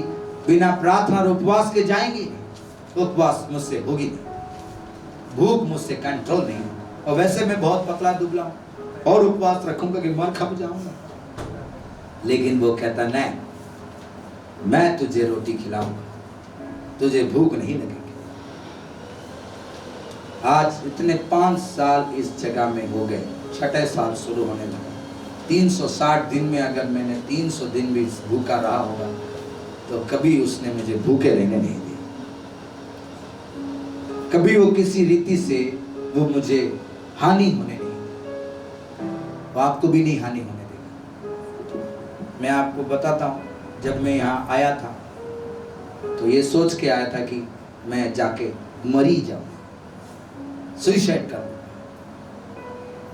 बिना प्रार्थना और उपवास के जाएंगी नहीं, उपवास मुझसे होगी नहीं, भूख मुझसे कंट्रोल नहीं। और वैसे मैं बहुत पतला दुबला हूं और उपवास रखूंगा कि मर खप जाऊंगा। लेकिन वो कहता नहीं, मैं तुझे रोटी खिलाऊंगा, तुझे भूख नहीं लगेगी। आज इतने 5 साल इस जगह में हो गए, 6ठे साल शुरू होने लगा। 360 दिन में अगर मैंने 300 दिन भी भूखा रहा होगा तो कभी उसने मुझे भूखे रहने नहीं दिया। कभी वो किसी रीति से वो मुझे हानि होने नहीं दी, वो आपको भी नहीं हानि होने देगा। मैं आपको बताता हूँ, जब मैं यहाँ आया था तो ये सोच के आया था कि मैं जाके मरी जाऊँ, सुसाइड करूँ,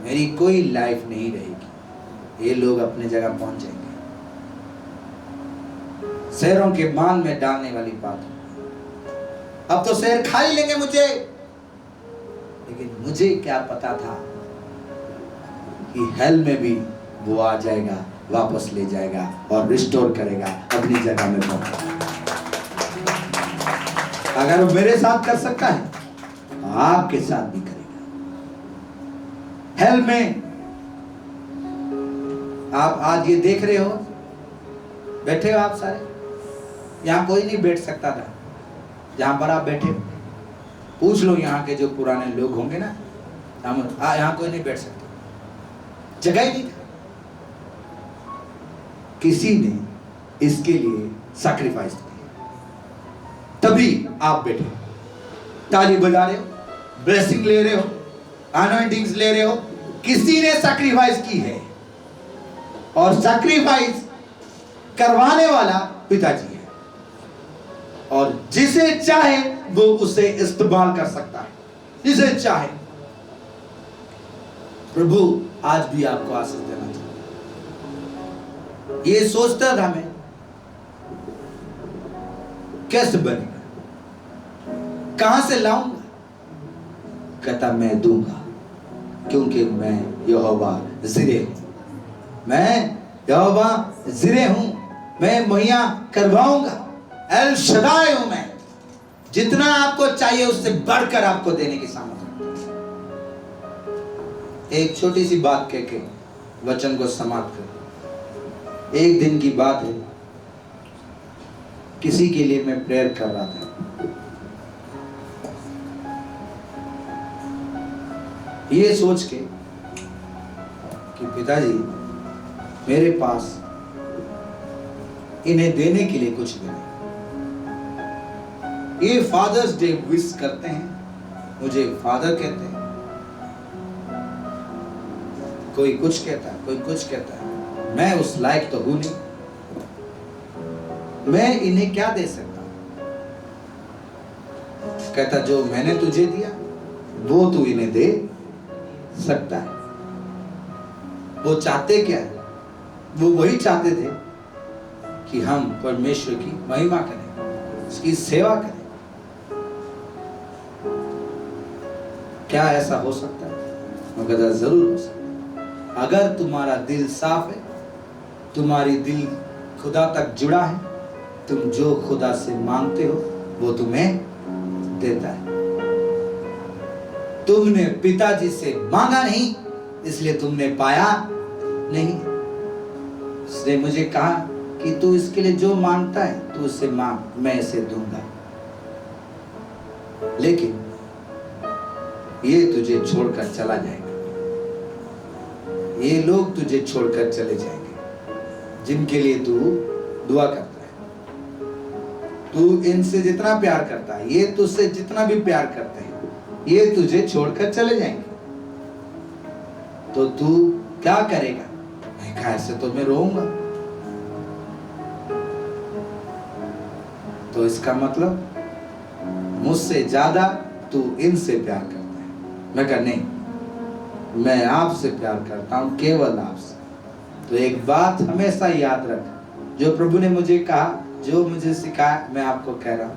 मेरी कोई लाइफ नहीं रहेगी, ये लोग अपने जगह पहुंच जाएंगे। शहरों के मान में डालने वाली बात है। अब तो शहर खा ही लेंगे मुझे, लेकिन मुझे क्या पता था कि हेल में भी वो आ जाएगा, वापस ले जाएगा और रिस्टोर करेगा, अपनी जगह में पहुंचाएगा। अगर वो मेरे साथ कर सकता है आपके साथ भी करेगा। हेल में आप आज ये देख रहे हो, बैठे हो आप सारे, यहाँ कोई नहीं बैठ सकता था जहां पर आप बैठे। पूछ लो यहाँ के जो पुराने लोग होंगे ना, यहाँ कोई नहीं बैठ सकता, जगह ही नहीं था। किसी ने इसके लिए सैक्रिफाइस किया, तभी आप बैठे, ताली बजा रहे हो, ब्लेसिंग ले रहे हो, अनॉइंटिंग्स ले रहे हो। किसी ने सैक्रिफाइस की है, और सैक्रिफाइस करवाने वाला पिताजी है, और जिसे चाहे वो उसे इस्तेमाल कर सकता है, जिसे चाहे। प्रभु आज भी आपको आशीष देना चाहता है। ये सोचता था मैं कैसे बनेगा, कहां से लाऊंगा, कहता मैं दूंगा, क्योंकि मैं यहोवा जिरे हूं, मैं यहोवा जिरे हूं, मैं मुहैया करवाऊंगा, एल शदाई हूं मैं, जितना आपको चाहिए उससे बढ़कर आपको देने की सामर्थ्य। एक छोटी सी बात कह के वचन को समाप्त कर। एक दिन की बात है, किसी के लिए मैं प्रेयर कर रहा था। ये सोच के कि पिताजी मेरे पास इन्हें देने के लिए कुछ भी नहीं। ये फादर्स डे विश करते हैं, मुझे फादर कहते हैं, कोई कुछ कहता है, कोई कुछ कहता है, मैं उस लायक तो हूं नहीं, मैं इन्हें क्या दे सकता हूं। कहता जो मैंने तुझे दिया वो तू इन्हें दे सकता है। वो चाहते क्या है, वो वही चाहते थे कि हम परमेश्वर की महिमा करें, उसकी सेवा करें। क्या ऐसा हो सकता है? मैं कहता जरूर हो सकता है। अगर तुम्हारा दिल साफ है, तुम्हारी दिल खुदा तक जुड़ा है, तुम जो खुदा से मांगते हो वो तुम्हें देता है। तुमने पिताजी से मांगा नहीं, इसलिए तुमने पाया नहीं। उसने मुझे कहा कि तू इसके लिए जो मांगता है तू उससे मांग, मैं इसे दूंगा, लेकिन ये तुझे छोड़कर चला जाएगा, ये लोग तुझे छोड़कर चले जाएंगे जिनके लिए तू दुआ करता है। तू इनसे जितना प्यार करता है, ये तुझसे जितना भी प्यार करते हैं, ये तुझे छोड़कर चले जाएंगे, तो तू क्या करेगा? मैं कहा ऐसे तो मैं रोऊंगा। तो इसका मतलब मुझसे ज्यादा तू इनसे प्यार करता है। मैं कहा नहीं, मैं आपसे प्यार करता हूं, केवल आपसे। तो एक बात हमेशा याद रख, जो प्रभु ने मुझे कहा, जो मुझे सिखाया, मैं आपको कह रहा हूं,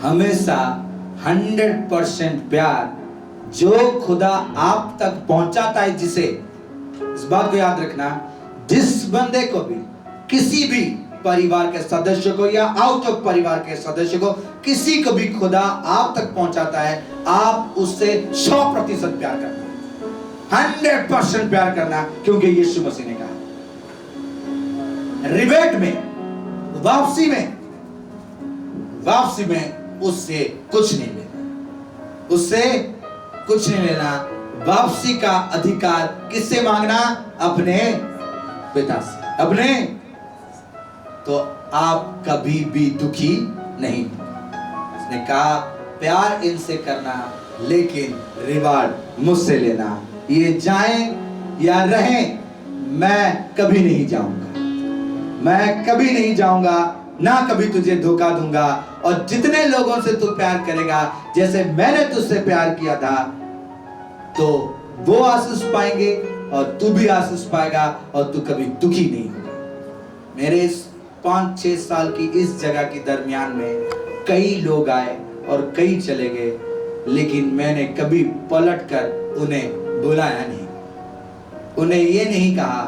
हमेशा 100% प्यार जो खुदा आप तक पहुंचाता है, जिसे, इस बात को याद रखना, जिस बंदे को भी, किसी भी परिवार के सदस्य को या आउट ऑफ परिवार के सदस्य को, किसी को भी खुदा आप तक पहुंचाता है, आप उससे 100% प्यार करना, 100% प्यार करना, क्योंकि यीशु मसीह ने कहा रिबेट में, वापसी में उससे कुछ नहीं लेना, उससे कुछ नहीं लेना। वापसी का अधिकार किससे मांगना? अपने पिता से, अपने। तो आप कभी भी दुखी नहीं। उसने कहा प्यार इनसे करना, लेकिन रिवार्ड मुझसे लेना। ये जाएं या रहें, मैं कभी नहीं जाऊंगा, मैं कभी नहीं जाऊंगा, ना कभी तुझे धोखा दूंगा। और जितने लोगों से तू प्यार करेगा, जैसे मैंने तुझसे प्यार किया था, तो वो आशीष पाएंगे और तू भी आशीष पाएगा, और तू कभी दुखी नहीं होगा। मेरे इस 5-6 साल की इस जगह के दरमियान में कई लोग आए और कई चले गए, लेकिन मैंने कभी पलटकर उन्हें बुलाया नहीं। उन्हें ये नहीं कहा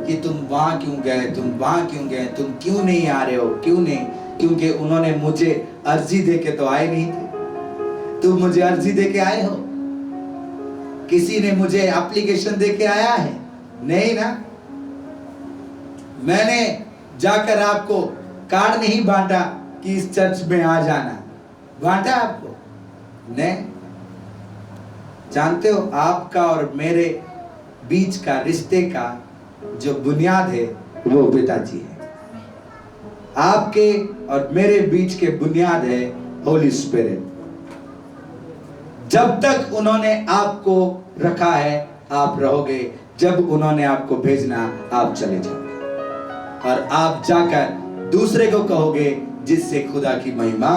कि तुम वहां क्यों गए, तुम वहां क्यों गए, तुम क्यों नहीं आ रहे हो, क्यों नहीं, क्योंकि उन्होंने मुझे अर्जी दे के तो आए नहीं थे। तुम मुझे अर्जी दे के आए हो? किसी ने मुझे एप्लीकेशन दे के आया है? नहीं ना। मैंने जाकर आपको कार्ड नहीं बांटा कि इस चर्च में आ जाना, बांटा आपको? नहीं। जानते हो, आपका और मेरे बीच का रिश्ते का जो बुनियाद है वो पिताजी है। आपके और मेरे बीच के बुनियाद है होली स्पिरिट। जब तक उन्होंने आपको रखा है, आप रहोगे। जब उन्होंने आपको भेजना आप चले जाओगे और आप जाकर दूसरे को कहोगे, जिससे खुदा की महिमा।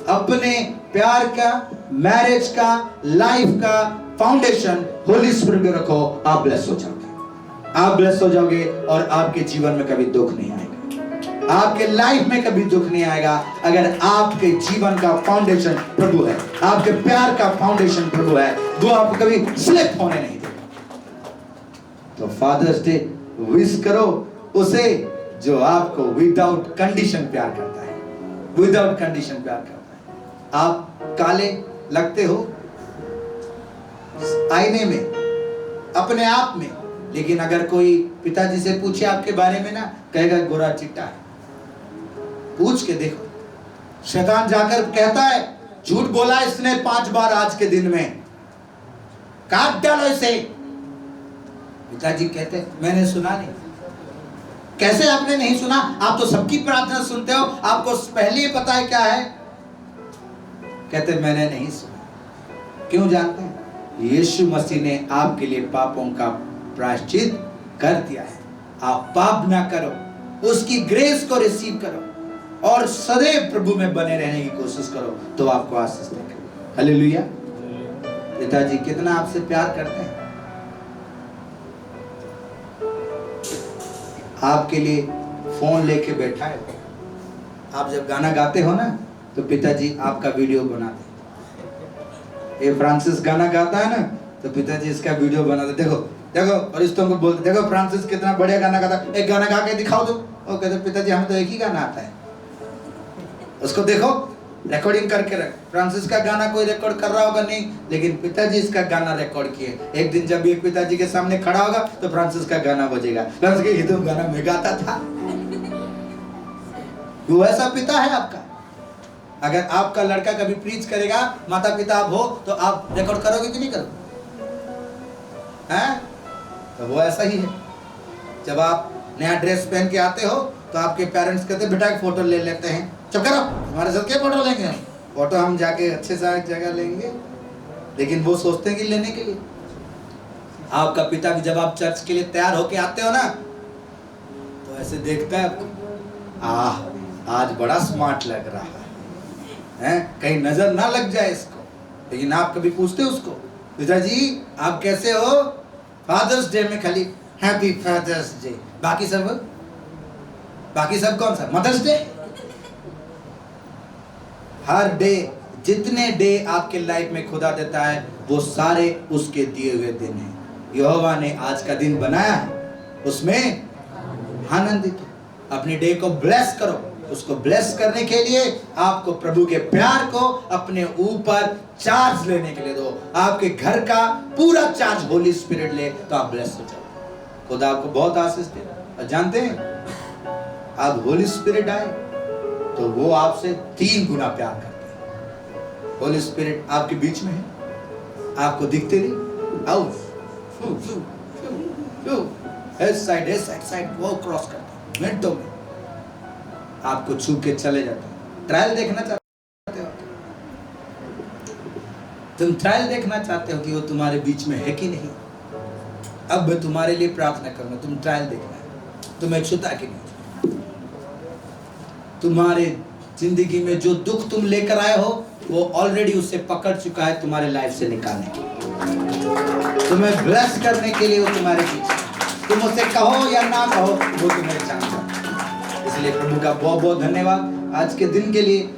अपने प्यार का, मैरिज का, लाइफ का फाउंडेशन होली स्पिरिट में रखो, आप ब्लेस हो जाओगे। आप ब्लेस हो जाओगे और आपके जीवन में कभी दुख नहीं आएगा, आपके लाइफ में कभी दुख नहीं आएगा अगर आपके जीवन का फाउंडेशन प्रभु है, आपके प्यार का फाउंडेशन प्रभु है, वो आपको कभी स्लिप होने नहीं देगा। तो फादर्स डे विश करो उसे जो आपको विदाउट कंडीशन प्यार करता है, विदाउट कंडीशन प्यार करता है। आप काले लगते हो आईने में, अपने आप में, लेकिन अगर कोई पिताजी से पूछे आपके बारे में ना, कहेगा गोरा चिट्टा है। पूछ के देखो, शैतान जाकर कहता है झूठ बोला इसने 5 बार आज के दिन में, काट डालो इसे। पिताजी कहते मैंने सुना नहीं। कैसे आपने नहीं सुना? आप तो सबकी प्रार्थना सुनते हो, आपको पहले ही पता है क्या है। कहते मैंने नहीं सुना। क्यों जानते हैं? यीशु मसीह ने आपके लिए पापों का प्रायश्चित कर दिया है। आप पाप ना करो, उसकी ग्रेस को रिसीव करो और सदैव प्रभु में बने रहने की कोशिश करो, तो आपको आशीष देगा। हालेलुया। पिताजी कितना आपसे प्यार करते हैं। आपके लिए फोन लेके बैठा है। आप जब गाना गाते हो ना, तो पिताजी आपका वीडियो बनाते। ये फ्रांसिस गाना गाता है ना, तो पिताजी इसका वीडियो बनाते। देखो देखो, और रिश्तों को बोलते, देखो फ्रांसिस कितना बढ़िया गाना गाता है, एक गाना गा के दिखाओ तो। वो कहते पिताजी हमें तो एक ही गाना आता है, उसको देखो रिकॉर्डिंग करके रख। फ्रांसिस का गाना कोई रिकॉर्ड कर रहा होगा नहीं, लेकिन पिताजी इसका गाना रिकॉर्ड किए। एक दिन जब एक पिताजी के सामने खड़ा होगा तो फ्रांसिस का गाना बजेगा। फ्रांसिस के ये तो गाना मैं गाता था। वो ऐसा पिता है आपका। अगर आपका लड़का कभी प्रीच करेगा, माता पिता आप हो, तो आप रिकॉर्ड करोगे कि नहीं करोगे? हैं? तो वो ऐसा ही है। जब आप नया ड्रेस पहन के आते हो तो आपके पेरेंट्स कहते बेटा एक फोटो ले लेते हैं। चुप करो, हमारे साथ क्या फोटो लेंगे? फोटो हम जाके अच्छे से एक जगह लेंगे, लेकिन वो सोचते हैं कि लेने के लिए। आपका पिता भी जब आप चर्च के लिए तैयार होके आते हो ना, तो ऐसे देखता है आपको, आज बड़ा स्मार्ट लग रहा है, कहीं नजर ना लग जाए इसको। लेकिन आप कभी पूछते हो उसको, पिताजी आप कैसे हो? फादर्स डे में खाली हैप्पी फादर्स डे, बाकी सब कौन सा? Mother's day. हर डे, जितने डे आपके लाइफ में खुदा देता है, वो सारे उसके दिए हुए दिन हैं। यहोवा ने आज का दिन बनाया है, उसमें आनंदित हो। अपने डे को ब्लेस करो। उसको ब्लेस करने के लिए आपको प्रभु के प्यार को अपने ऊपर चार्ज लेने के लिए दो। आपके घर का पूरा चार्ज होली स्पिरिट ले, तो आप ब्लेस हो जाओ। खुदा आपको बहुत आशीष दे। और जानते हैं, आप होली स्पिरिट आए तो वो आपसे 3 गुना प्यार करते हैं। होली स्पिरिट आपके बीच में है, आपको दिखते नहीं, आओ इस साइड वो क्रॉस करते हैं, मिनटों में आपको छू के चले जाते हैं। ट्रायल देखना चाहते हो? तुम ट्रायल देखना चाहते हो कि वो तुम्हारे बीच में है कि नहीं? अब मैं तुम्हारे लिए प्रार्थना करूंगा, तुम ट्रायल देखना है, तुम एक छूता कि नहीं। तुम्हारे जिंदगी में जो दुख तुम लेकर आए हो, वो ऑलरेडी उसे पकड़ चुका है तुम्हारे लाइफ से निकालने के लिए, तुम्हें ब्लेस करने के लिए वो तुम्हारे पीछे। तुम उसे कहो या ना कहो, वो तुम्हें चाहता है। इसलिए प्रभु का बहुत बहुत धन्यवाद आज के दिन के लिए।